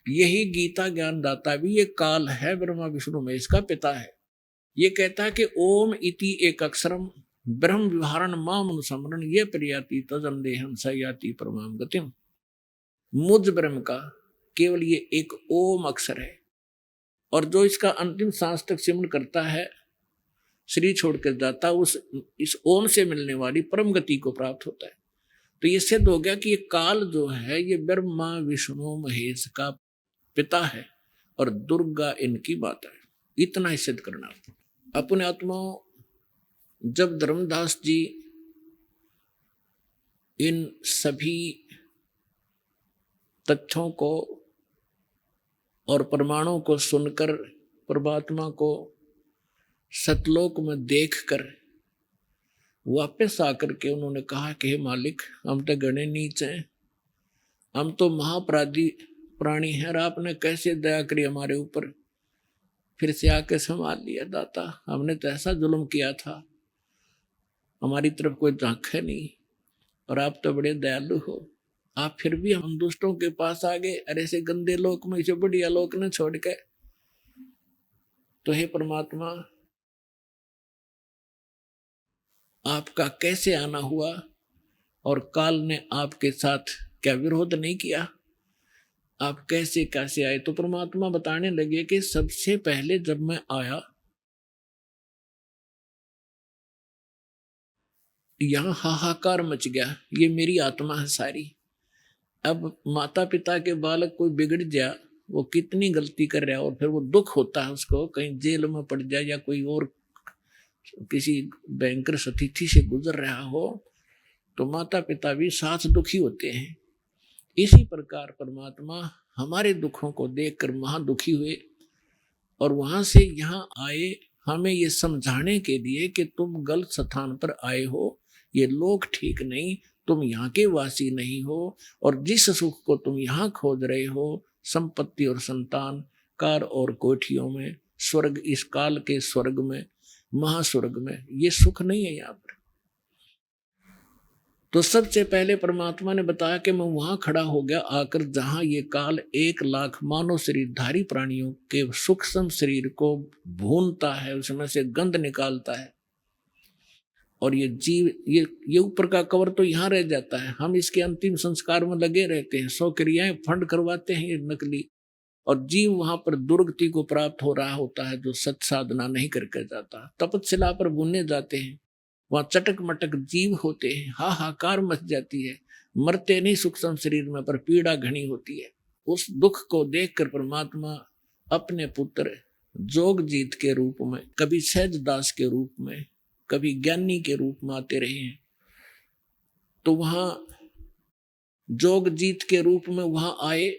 यही गीता ज्ञान दाता भी ये काल है, ब्रह्मा विष्णु महेश का पिता है। ये कहता है कि ओम इति एक अक्षरम ब्रह्म विहारण माम अनुसमरण ये प्रियाति तजम देहम सयाति परमाम गतिम। मुझ ब्रह्म का केवल ये एक ओम अक्षर है, और जो इसका अंतिम सांस तक सिमरण करता है, शरीर छोड़कर जाता, इस ओम से मिलने वाली परम गति को प्राप्त होता है। तो ये सिद्ध हो गया कि ये काल जो है ये ब्रह्मा विष्णु महेश का पिता है और दुर्गा इनकी माता है। इतना ही सिद्ध करना। अपने आत्मा जब धर्मदास जी इन सभी तथ्यों को और प्रमाणों को सुनकर परमात्मा को सतलोक में देखकर वापस आकर के उन्होंने कहा कि हे मालिक, हम तो गणे नीच हैं, हम तो महापराधी प्राणी हैं, और आपने कैसे दया करी हमारे ऊपर, फिर से आके संभाल लिया दाता, हमने तो ऐसा जुल्म किया था, हमारी तरफ कोई झांका नहीं, और आप तो बड़े दयालु हो, आप फिर भी हम दुष्टों के पास आ गए, अरे ऐसे गंदे लोक में इसे बढ़िया लोक न छोड़ के। तो हे परमात्मा, आपका कैसे आना हुआ, और काल ने आपके साथ क्या विरोध नहीं किया, आप कैसे कैसे आए। तो परमात्मा बताने लगे कि सबसे पहले जब मैं आया, यहां हाहाकार मच गया, ये मेरी आत्मा है सारी। अब माता पिता के बालक कोई बिगड़ जाए, वो कितनी गलती कर रहा है, और फिर वो दुख होता है उसको, कहीं जेल में पड़ जाए या कोई और किसी भयंकर स्थिति से गुजर रहा हो, तो माता पिता भी साथ दुखी होते हैं। इसी प्रकार परमात्मा हमारे दुखों को देखकर महा दुखी हुए, और वहां से यहाँ आए हमें ये समझाने के लिए कि तुम गलत स्थान पर आए हो, ये लोग ठीक नहीं, तुम यहाँ के वासी नहीं हो, और जिस सुख को तुम यहाँ खोज रहे हो, संपत्ति और संतान, कार और कोठियों में, स्वर्ग, इस काल के स्वर्ग में, महास्वर्ग में, ये सुख नहीं है यहाँ पर। तो सबसे पहले परमात्मा ने बताया कि मैं वहां खड़ा हो गया आकर जहां ये काल 1,00,000 मानव शरीरधारी प्राणियों के सूक्ष्म शरीर को भूनता है, उसमें से गंध निकालता है, और ये जीव, ये ऊपर का कवर तो यहाँ रह जाता है, हम इसके अंतिम संस्कार में लगे रहते हैं, 100 क्रियाएं फंड करवाते हैं ये नकली, और जीव वहां पर दुर्गति को प्राप्त हो रहा होता है, जो सत साधना नहीं करके जाता, तपस्या पर भुनने जाते हैं, वहां चटक मटक जीव होते हैं, हाहाकार मच जाती है, मरते नहीं सूक्ष्म शरीर में, पर पीड़ा घनी होती है। उस दुख को देखकर परमात्मा अपने पुत्र जोगजीत के रूप में, कभी सहजदास के रूप में, कभी ज्ञानी के रूप में आते रहे हैं। तो वहां जोगजीत के रूप में वहां आए,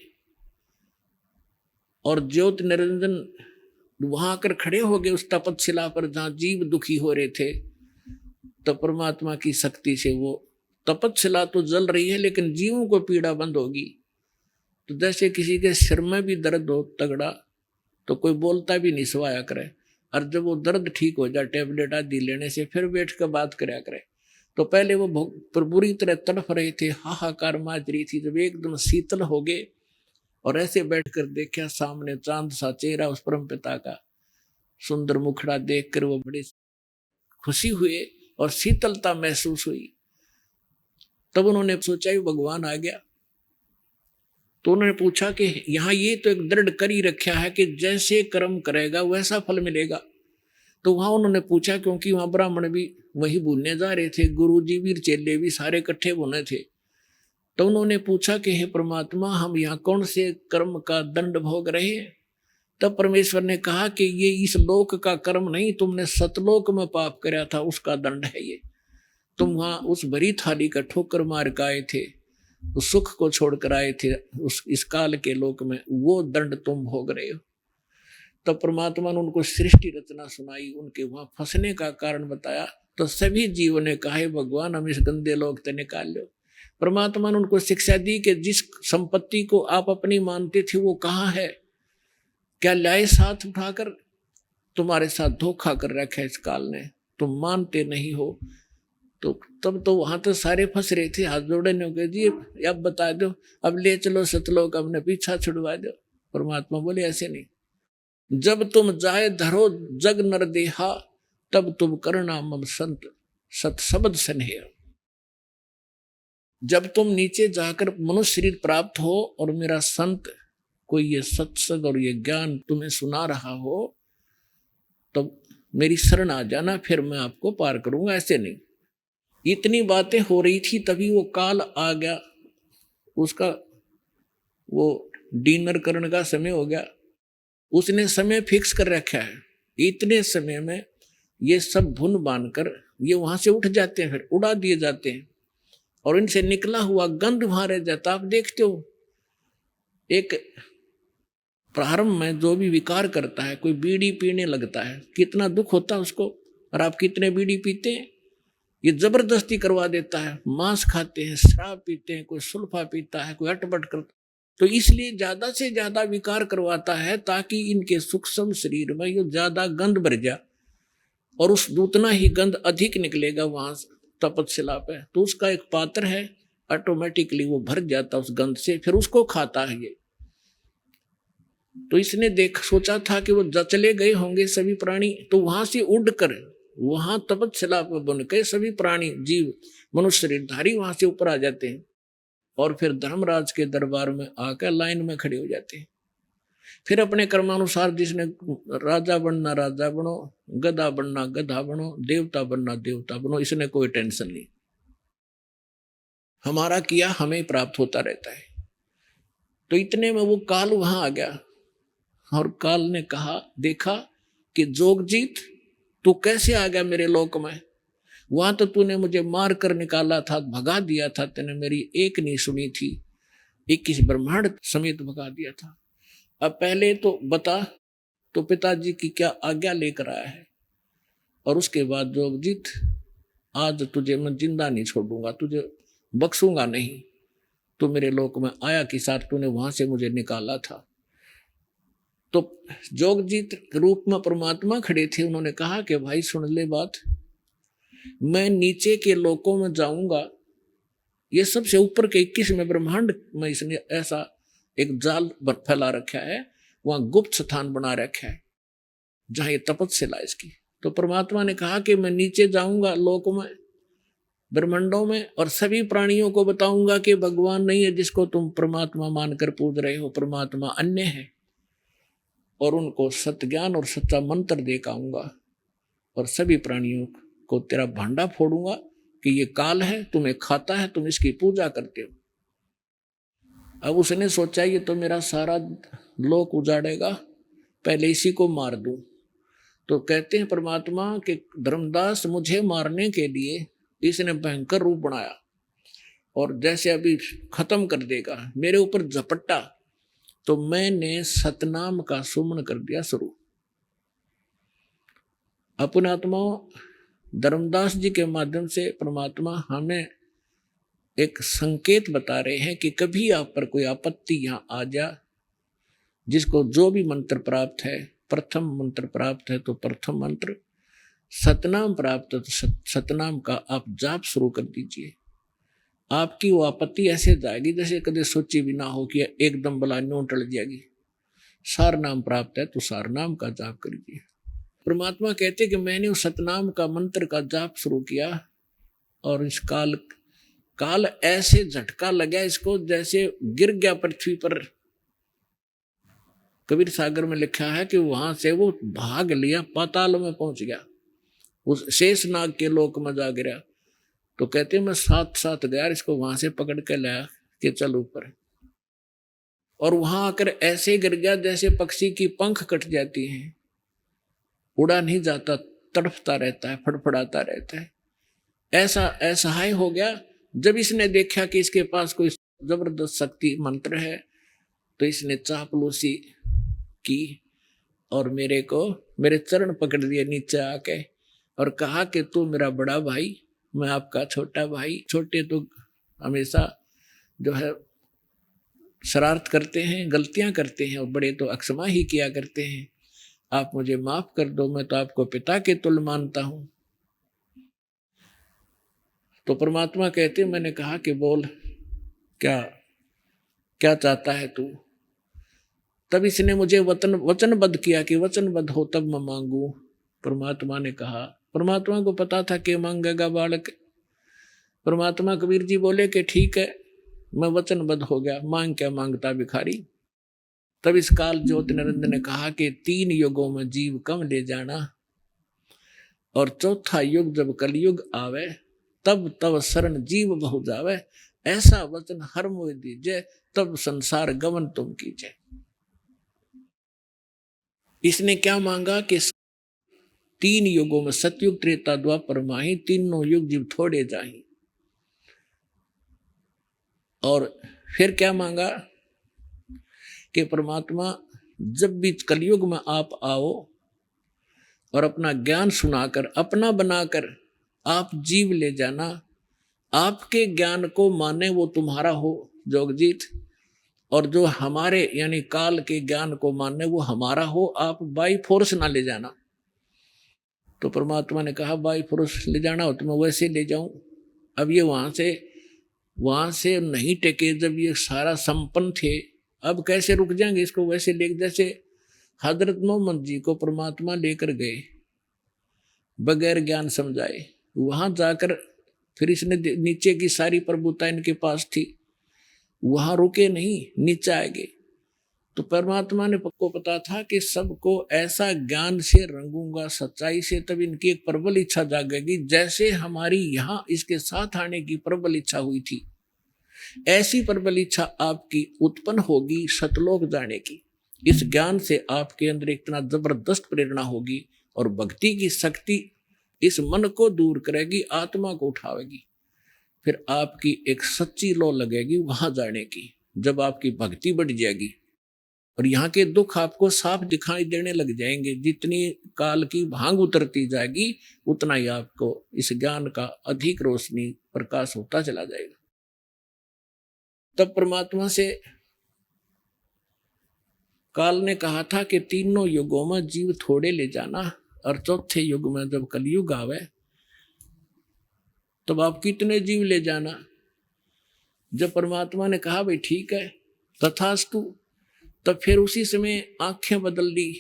और ज्योति निरंजन वहां आकर खड़े हो गए उस तपस्या पर जहां जीव दुखी हो रहे थे। तो परमात्मा की शक्ति से वो तपस्या तो जल रही है, लेकिन जीवों को पीड़ा बंद होगी। तो जैसे किसी के सिर में भी दर्द हो तगड़ा, तो कोई बोलता भी नहीं, सवाया करे, और जब वो दर्द ठीक हो जाए टेबलेट आदि लेने से, फिर बैठ कर बात कराया करे। तो पहले वो बुरी तरह तड़फ रहे थे, हाहाकार माज रही थी, जब एकदम शीतल हो गए और ऐसे बैठकर देखा सामने चांद सा चेहरा उस परम पिता का, सुंदर मुखड़ा देखकर वो बड़े खुशी हुए और शीतलता महसूस हुई। तब उन्होंने सोचा ये भगवान आ गया। तो उन्होंने पूछा कि यहाँ ये तो एक दृढ़ कर ही रखा है कि जैसे कर्म करेगा वैसा फल मिलेगा। तो वहां उन्होंने पूछा, क्योंकि वहां ब्राह्मण भी वही भूलने जा रहे थे, गुरु जी भी चेले भी सारे इकट्ठे भुने थे। तो उन्होंने पूछा कि हे परमात्मा, हम यहाँ कौन से कर्म का दंड भोग रहे हैं? तब परमेश्वर ने कहा कि ये इस लोक का कर्म नहीं, तुमने सतलोक में पाप कराया था, उसका दंड है ये। तुम वहां उस भरी थाली का ठोकर मार के आए थे, उस सुख को छोड़कर आए थे उस इस काल के लोक में, वो दंड तुम भोग रहे हो। तब परमात्मा ने उनको सृष्टि रचना सुनाई, उनके वहां फंसने का कारण बताया। तो सभी जीवों ने कहा, भगवान हम इस गंदे लोक से निकाल लो। परमात्मा ने उनको शिक्षा दी कि जिस संपत्ति को आप अपनी मानते थे वो कहाँ है, क्या लाए साथ उठाकर? तुम्हारे साथ धोखा कर रखा है इस काल ने, तुम मानते नहीं हो। तो तब तो वहां तो सारे फंस रहे थे, हाथ जोड़े ने कह जी अब बता दो, अब ले चलो सतलोक, अपने पीछा छुड़वा दो। परमात्मा बोले ऐसे नहीं, जब तुम जाए धरो जग नर देहा, तब तुम करना मम संत सत शब्द स्नेह। जब तुम नीचे जाकर मनुष्य शरीर प्राप्त हो और मेरा संत कोई ये सत्संग और ये ज्ञान तुम्हें सुना रहा हो, तो मेरी शरण आ जाना, फिर मैं आपको पार करूंगा। ऐसे नहीं। इतनी बातें हो रही थी, तभी वो काल आ गया, उसका वो डिनर करने का समय हो गया। उसने समय फिक्स कर रखा है, इतने समय में ये सब भुन बांध कर ये वहां से उठ जाते हैं, फिर उड़ा दिए जाते हैं। और इनसे निकला हुआ गंध वहां रह जाता। आप देखते हो एक प्रारंभ में जो भी विकार करता है, कोई बीड़ी पीने लगता है, कितना दुख होता है उसको। और आप कितने बीड़ी पीते हैं, ये जबरदस्ती करवा देता है। मांस खाते हैं, शराब पीते हैं, कोई सुल्फा पीता है, कोई अटपट करता, तो इसलिए ज्यादा से ज्यादा विकार करवाता है ताकि इनके सूक्ष्म शरीर में ये ज्यादा गंध भर जाए और उस उतना ही गंध अधिक निकलेगा वहां तपस्या पे। तो उसका एक पात्र है, ऑटोमेटिकली वो भर जाता उस गंध से, फिर उसको खाता है ये। तो इसने सोचा था कि वो चले गए होंगे सभी प्राणी, तो वहां से उड़कर वहां तपस्या पे बन के सभी प्राणी जीव मनुष्य शरीरधारी वहां से ऊपर आ जाते हैं और फिर धर्मराज के दरबार में आकर लाइन में खड़े हो जाते हैं। फिर अपने कर्मानुसार जिसने राजा बनना राजा बनो, गधा बनना गधा बनो, देवता बनना देवता बनो, इसने कोई टेंशन नहीं। हमारा किया हमें प्राप्त होता रहता है। तो इतने में वो काल वहां आ गया और काल ने कहा, देखा कि जोगजीत तू कैसे आ गया मेरे लोक में, वहां तो तूने मुझे मार कर निकाला था, भगा दिया था, तूने मेरी एक नहीं सुनी थी, 21 ब्रह्मांड समेत भगा दिया था। अब पहले तो बता तो पिताजी की क्या आज्ञा लेकर आया है, और उसके बाद जोगजीत आज तुझे मैं जिंदा नहीं छोड़ूंगा, तुझे बख्शूंगा नहीं। तू मेरे लोक में आया कि साथ तूने वहां से मुझे निकाला था। तो जोगजीत रूप में परमात्मा खड़े थे, उन्होंने कहा कि भाई सुन ले बात, मैं नीचे के लोकों में जाऊंगा, ये सबसे ऊपर के 21वें ब्रह्मांड में इसने ऐसा एक जाल फैला रखा है, वहां गुप्त स्थान बना रखा है जहां ये तपस्या इसकी। तो परमात्मा ने कहा कि मैं नीचे जाऊंगा लोक में, ब्रह्मांडों में, और सभी प्राणियों को बताऊंगा कि भगवान नहीं है जिसको तुम परमात्मा मानकर पूज रहे हो, परमात्मा अन्य है, और उनको सत्य ज्ञान और सच्चा मंत्र दे के आऊंगा और सभी प्राणियों को तेरा भांडा फोड़ूंगा कि ये काल है, तुम्हें खाता है, तुम इसकी पूजा करते हो। अब उसने सोचा ये तो मेरा सारा लोक उजाड़ेगा, पहले इसी को मार दूं। तो कहते हैं परमात्मा कि धर्मदास मुझे मारने के लिए इसने भयंकर रूप बनाया और जैसे अभी खत्म कर देगा, मेरे ऊपर झपट्टा, तो मैंने सतनाम का सुमन कर दिया शुरू। अपने आत्माओं, धर्मदास जी के माध्यम से परमात्मा हमें एक संकेत बता रहे हैं कि कभी आप पर कोई आपत्ति यहाँ आ जा, जिसको जो भी मंत्र प्राप्त है, प्रथम मंत्र प्राप्त है तो प्रथम मंत्र, सतनाम प्राप्त है तो सतनाम का आप जाप शुरू कर दीजिए। आपकी वो आपत्ति ऐसे जाएगी जैसे कभी सोची भी ना हो कि एकदम बला न्यों टल जाएगी। सार नाम प्राप्त है तो सार नाम का जाप करिए। परमात्मा कहते कि मैंने उस सतनाम का मंत्र का जाप शुरू किया और इस काल ऐसे झटका लगा इसको जैसे गिर गया पृथ्वी पर। कबीर सागर में लिखा है कि वहां से वो भाग लिया, पाताल में पहुंच गया, उस शेषनाग के लोक में जा गिरा। तो कहते मैं साथ साथ गया, इसको वहां से पकड़ के लाया कि चल ऊपर, और वहां आकर ऐसे गिर गया जैसे पक्षी की पंख कट जाती हैं, उड़ा नहीं जाता, तड़फता रहता है, फड़फड़ाता रहता है। ऐसा असहाय हो गया। जब इसने देखा कि इसके पास कोई जबरदस्त शक्ति मंत्र है, तो इसने चापलूसी की और मेरे चरण पकड़ दिए नीचे आके और कहा कि तू मेरा बड़ा भाई, मैं आपका छोटा भाई। छोटे तो हमेशा जो है शरारत करते हैं, गलतियां करते हैं, और बड़े तो अक्षमा ही किया करते हैं। आप मुझे माफ कर दो, मैं तो आपको पिता के तुल्य मानता हूं। तो परमात्मा कहते, मैंने कहा कि बोल क्या चाहता है तू। तब इसने मुझे वचनबद्ध किया कि वचनबद्ध हो तब मैं मांगू। परमात्मा ने कहा, परमात्मा को पता था कि मांगेगा बालक। परमात्मा कबीर जी बोले कि ठीक है, मैं वचनबद्ध हो गया, मांग क्या मांगता भिखारी। तब इस काल ज्योति नरेंद्र ने कहा कि 3 युगों में जीव कम ले जाना, और चौथा युग जब कलयुग आवे, तब तब शरण जीव बहु जावे। ऐसा वचन हर मोह दीजिए, तब संसार गमन तुम कीजिए। इसने क्या मांगा कि 3 युगों में, सतयुग त्रेता द्वापर माही, तीनों युग जीव थोड़े जाही। और फिर क्या मांगा कि परमात्मा जब भी कलयुग में आप आओ और अपना ज्ञान सुनाकर अपना बनाकर आप जीव ले जाना, आपके ज्ञान को माने वो तुम्हारा हो जोगजीत, और जो हमारे यानी काल के ज्ञान को माने वो हमारा हो, आप बाई फोर्स ना ले जाना। तो परमात्मा ने कहा बाई फोर्स ले जाना हो तो मैं वैसे ले जाऊं। अब ये वहां से नहीं टेके, जब ये सारा संपन्न थे अब कैसे रुक जाएंगे इसको वैसे ले। जैसे हजरत मोहम्मद जी को परमात्मा लेकर गए बगैर ज्ञान समझाए, वहां जाकर फिर इसने नीचे की सारी प्रभुता इनके पास थी, वहां रुके नहीं, नीचे आ गए। तो परमात्मा ने को पता था कि सबको ऐसा ज्ञान से रंगूंगा, सच्चाई से, तब इनकी एक प्रबल इच्छा जागेगी। जैसे हमारी यहाँ इसके साथ आने की प्रबल इच्छा हुई थी, ऐसी प्रबल इच्छा आपकी उत्पन्न होगी सतलोक जाने की। इस ज्ञान से आपके अंदर इतना जबरदस्त प्रेरणा होगी और भक्ति की शक्ति इस मन को दूर करेगी, आत्मा को उठावेगी। फिर आपकी एक सच्ची लौ लगेगी वहां जाने की, जब आपकी भक्ति बढ़ जाएगी और यहाँ के दुख आपको साफ दिखाई देने लग जाएंगे। जितनी काल की भांग उतरती जाएगी उतना ही आपको इस ज्ञान का अधिक रोशनी प्रकाश होता चला जाएगा। तब परमात्मा से काल ने कहा था कि तीनों युगों में जीव थोड़े ले जाना, और चौथे युग में जब कलयुग आवे तब आप कितने जीव ले जाना। जब परमात्मा ने कहा भाई ठीक है तथास्तु, तब फिर उसी समय आंखें बदल ली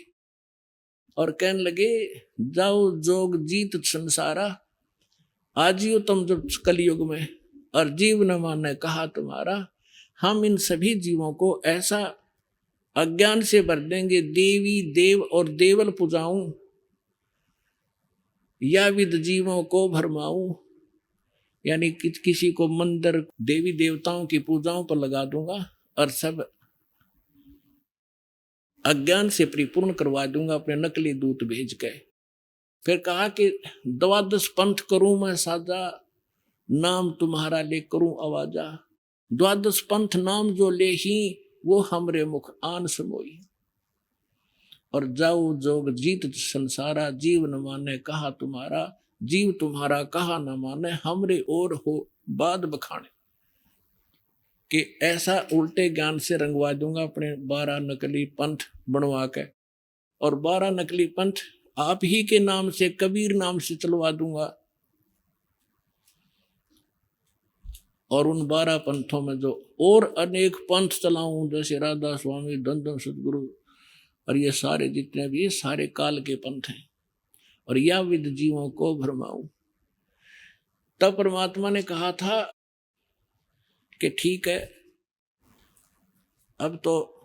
और कहने लगे जाओ जोग जीत संसारा, आजियो तुम जब कलयुग में, और जीव न माने कहा तुम्हारा। हम इन सभी जीवों को ऐसा अज्ञान से भर देंगे, देवी देव और देवल पुजाऊं, या विद जीवों को भरमाऊं, यानी किसी को मंदिर देवी देवताओं की पूजाओं पर लगा दूंगा और सब अज्ञान से परिपूर्ण करवा दूंगा अपने नकली दूत भेज के। फिर कहा कि 12 पंथ करूं मैं साजा, नाम तुम्हारा ले करूं आवाजा। 12 पंथ नाम जो ले ही वो हमरे मुख आन समोई, और जाओ जोग जीत संसारा, जीव न माने कहा तुम्हारा, जीव तुम्हारा कहा न माने, हमरे और हो बाद बखाने। कि ऐसा उल्टे ज्ञान से रंगवा दूंगा अपने 12 नकली पंथ बनवा के, और 12 नकली पंथ आप ही के नाम से, कबीर नाम से चलवा दूंगा। और उन 12 पंथों में जो और अनेक पंथ चलाऊं, जैसे राधा स्वामी, धन सदगुरु, और ये सारे जितने भी ये सारे काल के पंथ हैं, और या विद जीवों को भरमाऊं। तब परमात्मा ने कहा था कि ठीक है अब तो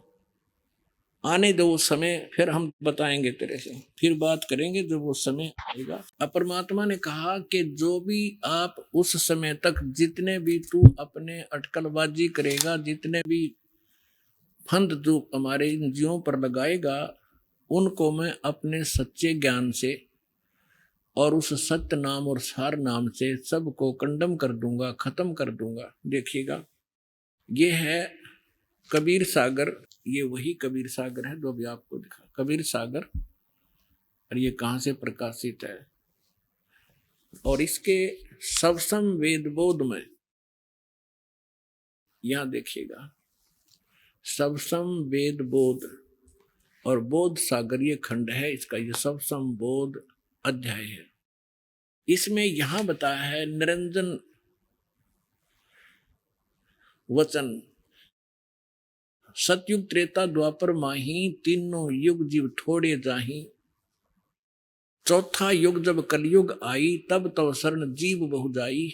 आने दो वो समय, फिर हम बताएंगे तेरे से, फिर बात करेंगे जब वो समय आएगा। अब परमात्मा ने कहा कि जो भी आप उस समय तक जितने भी तू अपने अटकलबाजी करेगा, जितने भी फंद जो हमारे इन जीवों पर लगाएगा, उनको मैं अपने सच्चे ज्ञान से और उस सत्य नाम और सार नाम से सबको कंडम कर दूंगा, खत्म कर दूंगा। देखिएगा ये है कबीर सागर, ये वही कबीर सागर है जो भी आपको दिखा, कबीर सागर। और ये कहाँ से प्रकाशित है, और इसके सबसम वेद बोध में यहां देखिएगा, सबसम वेद बोध और बोध सागर ये खंड है इसका, ये सबसम बोध अध्याय है। इसमें यहां बताया है निरंजन वचन, सतयुग त्रेता द्वापर माही, तीनों युग जीव थोड़े जाही, चौथा युग जब कलयुग आई, तब तव शरण जीव बहु जाई,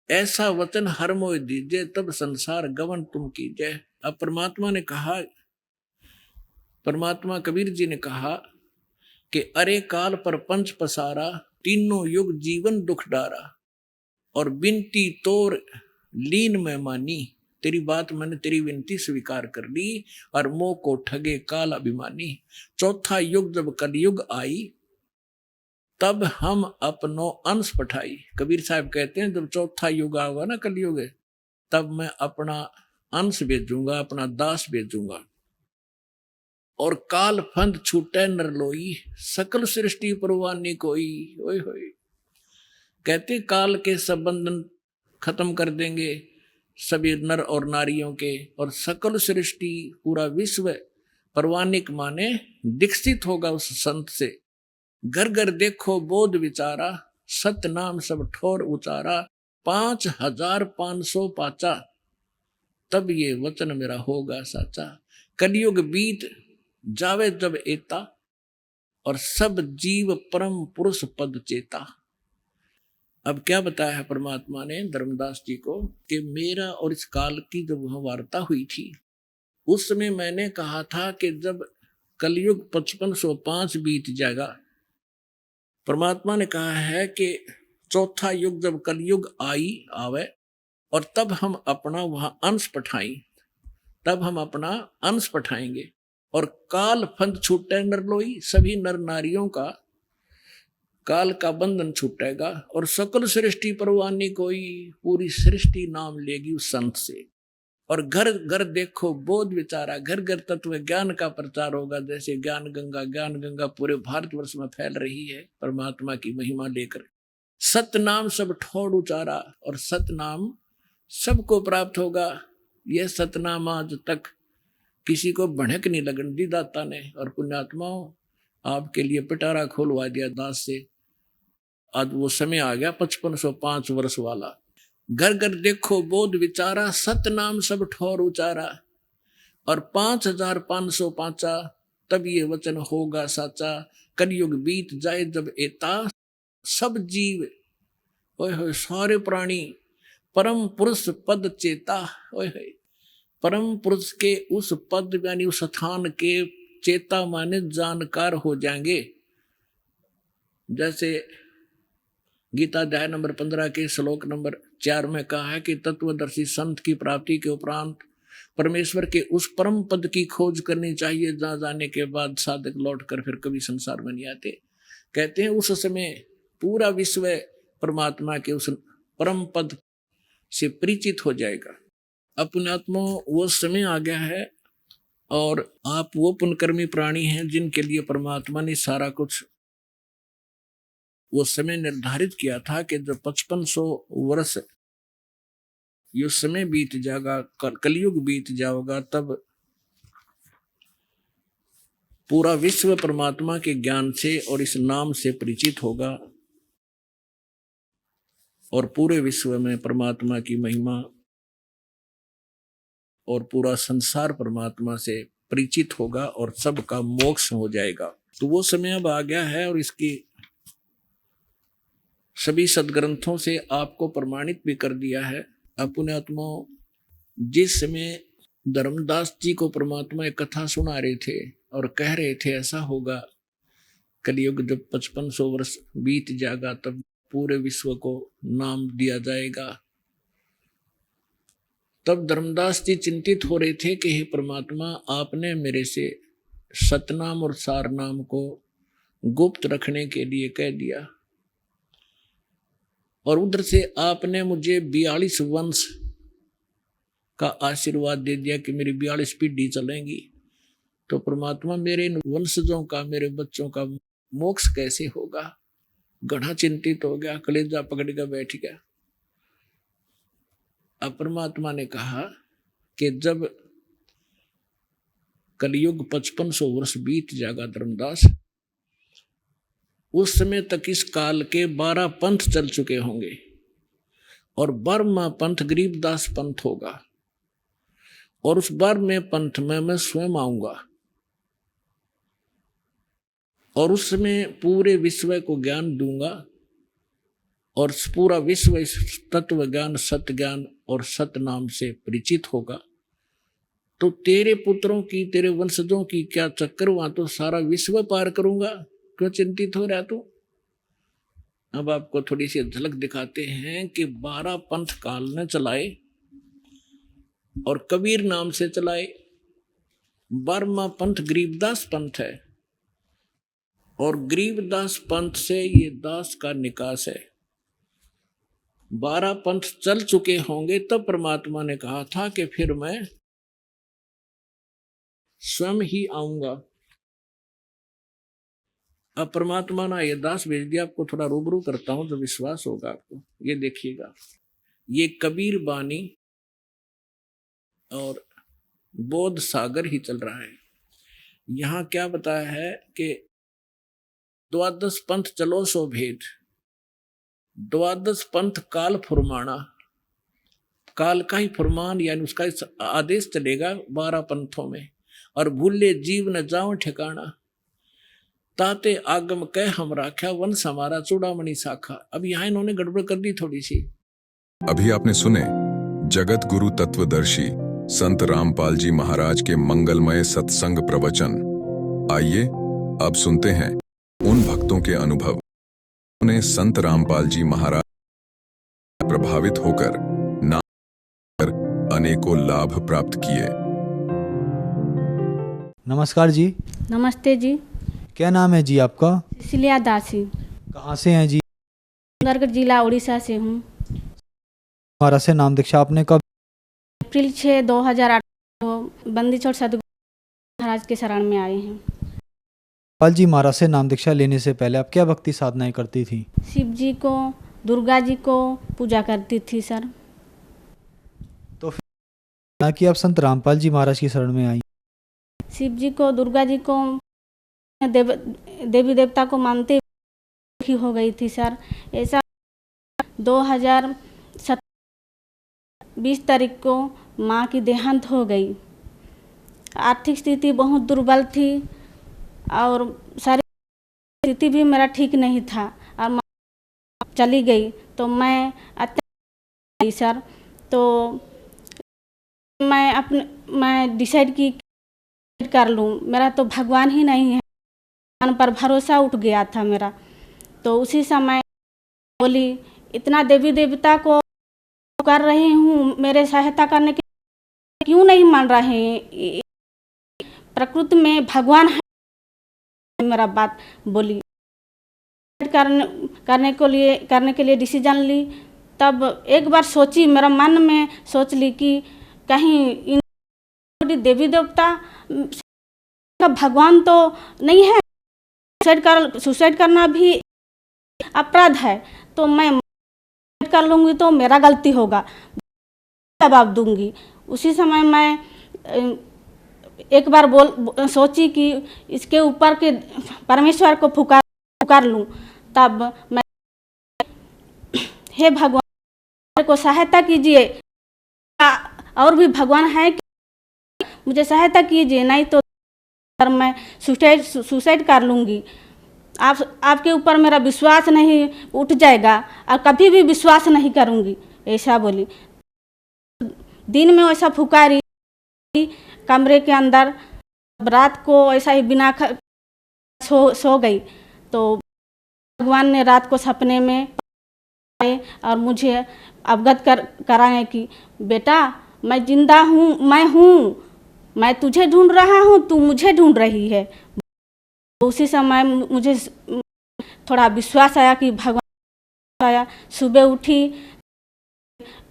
ऐसा वचन हर मोय दीजे, तब संसार गवन तुम कीजे। अब परमात्मा ने कहा, परमात्मा कबीर जी ने कहा कि अरे काल पर पंच पसारा, तीनों युग जीवन दुख डारा, और बिनती तोर लीन में मानी, तेरी बात मैंने तेरी विनती स्वीकार कर ली, और मोह को ठगे काल अभिमानी, चौथा युग जब कलयुग आई, तब हम अपनो अंश पठाई। कबीर साहब कहते हैं जब चौथा युग आएगा ना कलयुग, तब मैं अपना अंश भेजूंगा, अपना दास भेजूंगा। और काल फंद छूटे नरलोई, सकल सृष्टि परवानी कोई। ओए होए, कहते काल के सब बंधन खत्म कर देंगे सभी नर और नारियों के, और सकल सृष्टि पूरा विश्व परवानिक माने दीक्षित होगा उस संत से। घर घर देखो बोध विचारा, सत नाम सब ठोर उचारा, 5500 पाचा, तब ये वचन मेरा होगा साचा। कलयुग बीत जावे जब एता, और सब जीव परम पुरुष पद चेता। अब क्या बताया है परमात्मा ने धर्मदास जी को कि मेरा और इस काल की जब वह वार्ता हुई थी, उस समय मैंने कहा था कि जब कलयुग 5505 बीत जाएगा, परमात्मा ने कहा है कि चौथा युग जब कलयुग आवे, और तब हम अपना वहां अंश पठाएं, तब हम अपना अंश पठाएंगे। और काल फंद छूटे नरलोई, सभी नर नारियों का काल का बंधन छूटेगा, और सकल सृष्टि परवानी कोई, पूरी सृष्टि नाम लेगी उस संत से। और घर घर देखो बोध विचारा, घर घर तत्व ज्ञान का प्रचार होगा। जैसे ज्ञान गंगा पूरे भारतवर्ष में फैल रही है परमात्मा की महिमा लेकर। सतनाम सब ठोड़ उचारा, और सतनाम सबको प्राप्त होगा। यह सतनाम आज तक किसी को भड़क नहीं लगन दी दाता ने। और पुण्यात्माओं, आपके लिए पिटारा खोलवा दिया दास से। आज वो समय आ गया 5505 वर्ष वाला। घर घर देखो बोध विचारा, सतनाम सब ठोर उचारा, और 5500 पाचा, तब ये वचन होगा साचा। कलयुग बीत जाए जब एता, सब जीव ओए होए सारे प्राणी परम पुरुष पद चेता। ओए होए, परम पुरुष के उस पद यानी उस स्थान के चेता माने जानकार हो जाएंगे। जैसे गीता अध्याय नंबर 15 के श्लोक नंबर 4 में कहा है कि तत्वदर्शी संत की प्राप्ति के उपरांत परमेश्वर के उस परम पद की खोज करनी चाहिए, जहाँ जाने के बाद साधक लौट कर फिर कभी संसार में नहीं आते। कहते हैं उस समय पूरा विश्व परमात्मा के उस परम पद से परिचित हो जाएगा। अपने आत्मा वो समय आ गया है, और आप वो पुण्यकर्मी प्राणी हैं जिनके लिए परमात्मा ने सारा कुछ वो समय निर्धारित किया था कि जब 5500 वर्ष ये समय बीत जाएगा, कलयुग बीत जाएगा, तब पूरा विश्व परमात्मा के ज्ञान से और इस नाम से परिचित होगा, और पूरे विश्व में परमात्मा की महिमा और पूरा संसार परमात्मा से परिचित होगा, और सबका मोक्ष हो जाएगा। तो वो समय अब आ गया है, और इसकी सभी सदग्रंथों से आपको प्रमाणित भी कर दिया है। अपने आत्मा जिस समय धर्मदास जी को परमात्मा एक कथा सुना रहे थे और कह रहे थे ऐसा होगा, कलयुग जब 5500 वर्ष बीत जाएगा तब पूरे विश्व को नाम दिया जाएगा, तब धर्मदास जी चिंतित हो रहे थे कि हे परमात्मा, आपने मेरे से सतनाम और सारनाम को गुप्त रखने के लिए कह दिया, और उधर से आपने मुझे 42 वंश का आशीर्वाद दे दिया कि मेरी 42 पीढ़ी चलेंगी। तो परमात्मा, मेरे इन वंशजों का, मेरे बच्चों का मोक्ष कैसे होगा? गधा चिंतित हो गया, कलेजा पकड़ कर बैठ गया। अब परमात्मा ने कहा कि जब कलयुग 5500 वर्ष बीत जाएगा धर्मदास, उस समय तक इस काल के 12 पंथ चल चुके होंगे, और 12वां पंथ गरीबदास पंथ होगा, और उस 12वें पंथ में मैं स्वयं आऊंगा, और उस समय पूरे विश्व को ज्ञान दूंगा, और पूरा विश्व इस तत्व ज्ञान, सत्य ज्ञान और सत्य नाम से परिचित होगा। तो तेरे पुत्रों की, तेरे वंशजों की क्या चक्कर, वहां तो सारा विश्व पार करूंगा, क्यों चिंतित हो रहा तू? अब आपको थोड़ी सी झलक दिखाते हैं कि 12 पंथ काल ने चलाए और कबीर नाम से चलाए। 12वां पंथ गरीबदास पंथ है, और गरीबदास पंथ से ये दास का निकास है। 12 पंथ चल चुके होंगे तब परमात्मा ने कहा था कि फिर मैं स्वयं ही आऊंगा। अब परमात्मा ने ये दास भेज दिया, आपको थोड़ा रूबरू करता हूं तो विश्वास होगा आपको। ये देखिएगा, ये कबीर बानी और बोध सागर ही चल रहा है। यहाँ क्या बताया है कि द्वादश पंथ चलो सो भेद, द्वादश पंथ काल फुरमाना, काल का ही फुरमान यानी उसका आदेश चलेगा 12 पंथों में। और भूले जीव न जाओ ठिकाना, ताते आगम कह हम राख्या, वंश हमारा चूड़ामणि शाखा। अब यहाँ इन्होंने गड़बड़ कर दी थोड़ी सी। अभी आपने सुने जगत गुरु तत्वदर्शी संत रामपाल जी महाराज के मंगलमय सत्संग प्रवचन। आइए अब सुनते हैं उन भक्तों के अनुभव उन्हें संत रामपाल जी महाराज प्रभावित होकर नाम कर अनेकों लाभ प्राप्त किए। नमस्कार जी। नमस्ते जी। क्या नाम है जी आपका? सिसिलिया दासी। कहाँ से हैं जी? सुंदरगढ़ जिला उड़ीसा से हूँ। महाराज से नाम दीक्षा आपने कब? अप्रैल 6, 2008 को बंदी छोड़ सदगुरु महाराज के शरण में आए हैं। पाल जी महाराज से नाम दीक्षा लेने से पहले आप क्या भक्ति साधनाएं करती थी? शिव जी को, दुर्गा जी को पूजा करती थी सर। तो फिर ना कि आप संत रामपाल जी महाराज की शरण में आई। शिव जी को, दुर्गा जी को, देवी देवता को मानते ही हो गई थी सर। ऐसा 2020 तारीख को माँ की देहांत हो गई। आर्थिक स्थिति बहुत दुर्बल थी और सारी स्थिति भी मेरा ठीक नहीं था और माँ चली गई तो मैं अत्यंत सर। तो मैं डिसाइड की कर लूँ, मेरा तो भगवान ही नहीं है, भगवान पर भरोसा उठ गया था मेरा। तो उसी समय बोली इतना देवी देवता को कर रही हूँ, मेरे सहायता करने के क्यों नहीं मान रहे हैं? प्रकृति में भगवान है, मेरा बात बोली। करने के लिए डिसीजन ली। तब एक बार सोची, मेरा मन में सोच ली कि कहीं इन देवी देवता का भगवान तो नहीं है, सुसाइड करना भी अपराध है, तो मैं कर लूँगी तो मेरा गलती होगा, जवाब दूंगी। उसी समय मैं एक बार सोची कि इसके ऊपर के परमेश्वर को पुकार लूँ। तब मैं हे भगवान मेरे को सहायता कीजिए, और भी भगवान है कि मुझे सहायता कीजिए, नहीं तो मैं सुसाइड कर लूँगी। आपके ऊपर मेरा विश्वास नहीं उठ जाएगा और कभी भी विश्वास नहीं करूँगी, ऐसा बोली। दिन में वैसा फुकारी कमरे के अंदर, रात को ऐसा ही बिना सो गई। तो भगवान ने रात को सपने में आए और मुझे अवगत कराए कि बेटा मैं जिंदा हूँ, मैं तुझे ढूंढ रहा हूँ, तू मुझे ढूंढ रही है। उसी समय मुझे थोड़ा विश्वास आया कि भगवान आया। सुबह उठी,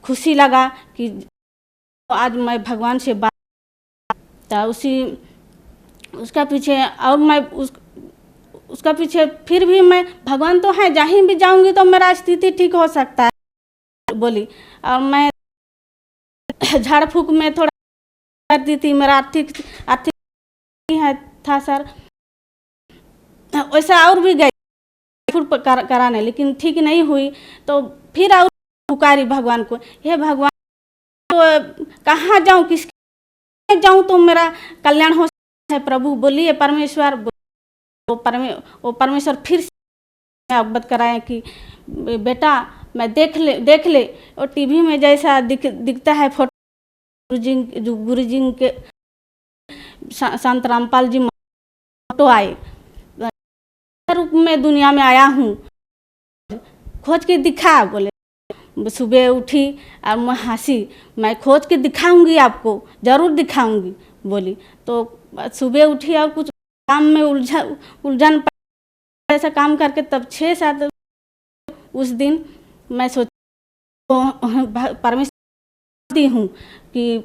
खुशी लगा कि आज मैं भगवान से बात, उसका पीछे और मैं उसका पीछे फिर भी मैं भगवान तो है, जहीं भी जाऊंगी तो मेरा स्थिति ठीक हो सकता है बोली। और मैं झाड़ फूक में थोड़ा करती थी, मेरा आर्थिक है था सर। वैसा और भी गई कराने, लेकिन ठीक नहीं हुई। तो फिर और पुकारी भगवान को, हे भगवान तो कहाँ जाऊँ, किसके जाऊँ तो मेरा कल्याण हो है प्रभु। बोलिए परमेश्वर। वो परमेश्वर फिर से अवगत कराए कि बेटा मैं देख ले और टीवी में जैसा दिखता है फोटो, गुरु जी के संत रामपाल जी फोटो आए रूप में दुनिया में आया हूँ, खोज के दिखा। बोले सुबह उठी और मैं हंसी, मैं खोज के दिखाऊंगी आपको, जरूर दिखाऊंगी बोली। तो सुबह उठी और कुछ काम में उलझन ऐसा काम करके तब 6-7 उस दिन मैं सोची परमेश्वर दी हूँ कि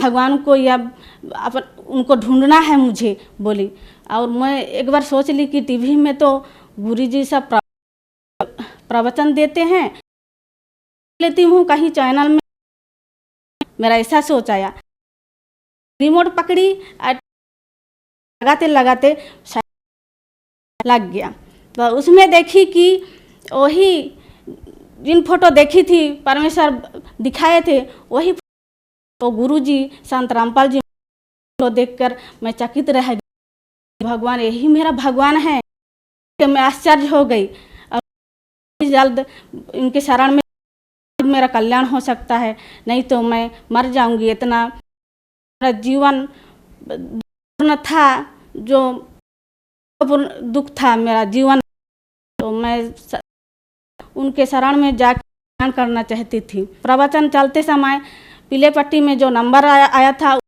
भगवान को या उनको ढूंढना है मुझे बोली। और मैं एक बार सोच ली कि टीवी में तो गुरुजी सब प्रवचन देते हैं, लेती हूँ कहीं चैनल में, मेरा ऐसा सोच आया। रिमोट पकड़ी, लगाते लगाते लग गया। तो उसमें देखी कि वही जिन फोटो देखी थी परमेश्वर दिखाए थे, वही तो गुरुजी संत रामपाल जी को देखकर मैं चकित रह गई। भगवान यही मेरा भगवान है कि मैं आश्चर्य हो गई। और जल्द इनके शरण में मेरा कल्याण हो सकता है, नहीं तो मैं मर जाऊंगी। इतना मेरा जीवन पूर्ण था, जो दुख था मेरा जीवन, तो मैं उनके शरण में जाकर करना चाहती थी। प्रवचन चलते समय पीले पट्टी में जो नंबर आया था,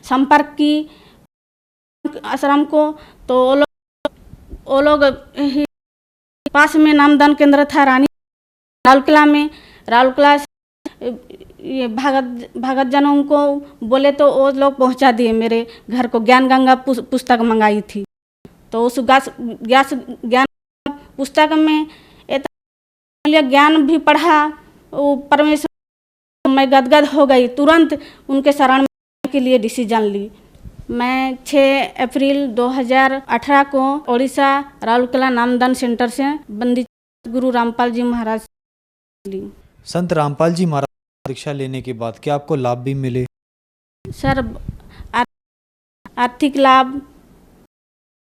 संपर्क की आश्रम को, तो वो लोग पास में नामदान केंद्र था राउरकेला में। राउरकेला ये भगत जनों को बोले तो वो लोग पहुंचा दिए मेरे घर को। ज्ञान गंगा पुस्तक मंगाई थी, तो उस ज्ञान पुस्तक में ज्ञान भी पढ़ा। वो परमेश्वर, मैं गदगद हो गई। तुरंत उनके शरण में के लिए डिसीजन ली। मैं 6 अप्रैल 2018 को ओडिशा राउरकेला नामदान सेंटर से बंदी गुरु रामपाल जी महाराज ली। संत रामपाल जी महाराज दीक्षा लेने के बाद क्या आपको लाभ भी मिले? सर, आर्थिक लाभ,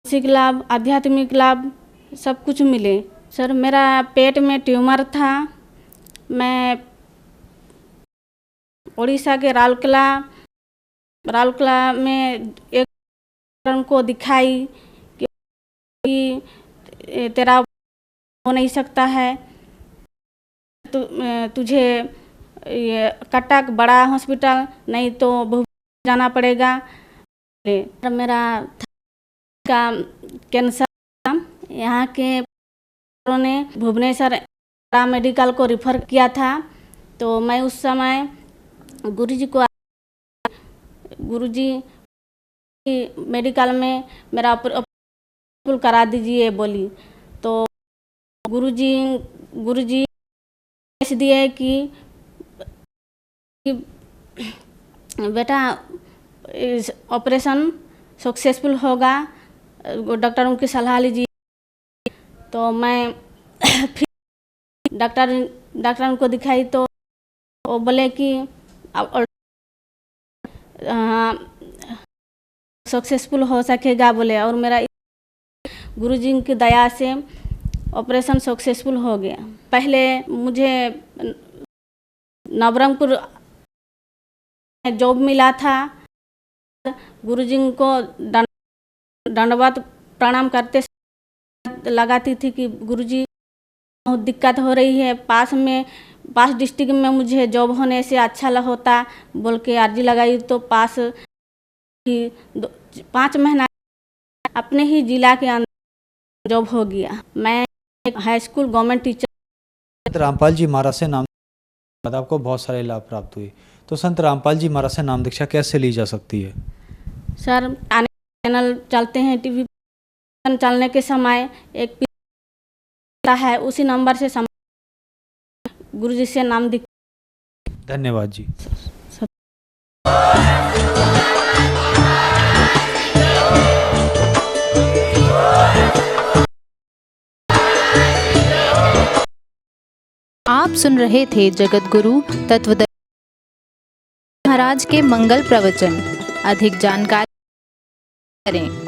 मानसिक लाभ, आध्यात्मिक लाभ सब कुछ मिले। सर, मेरा पेट में ट्यूमर था। मैं ओडिशा के राउरकेला में एक को दिखाई कि तेरा हो नहीं सकता है, तुझे ये कटक बड़ा हॉस्पिटल नहीं तो भुवनेश्वर जाना पड़ेगा। मेरा का कैंसर, यहाँ के ने भुवनेश्वर मेडिकल को रिफ़र किया था। तो मैं उस समय गुरुजी मेडिकल में मेरा ऑपरेशन करा दीजिए बोली। तो गुरुजी दिए कि बेटा ऑपरेशन सक्सेसफुल होगा, डॉक्टरों की सलाह लीजिए। तो मैं फिर डॉक्टरों को दिखाई, तो वो बोले कि सक्सेसफुल हो सकेगा बोले। और मेरा गुरुजी की दया से ऑपरेशन सक्सेसफुल हो गया। पहले मुझे नवरंगपुर जॉब मिला था। गुरुजी को दंडवत प्रणाम करते लगाती थी कि गुरुजी बहुत दिक्कत हो रही है, पास डिस्ट्रिक्ट में मुझे जॉब होने से अच्छा होता बोल के अर्जी लगाई। तो पास ही 5 महीना अपने ही जिला के अंदर जॉब हो गया। मैं एक हाई स्कूल गवर्नमेंट टीचर। संत रामपाल जी महाराज से नाम आपको बहुत सारे लाभ प्राप्त हुए, तो संत रामपाल जी महाराज से नाम दीक्षा कैसे ली जा सकती है? सर, चैनल चलते हैं, टीवी चलने के समय एक है, उसी नंबर से गुरुजी से नाम दीक्षा। धन्यवाद जी। आप सुन रहे थे जगत गुरु तत्वदर्शी महाराज के मंगल प्रवचन। अधिक जानकारी करें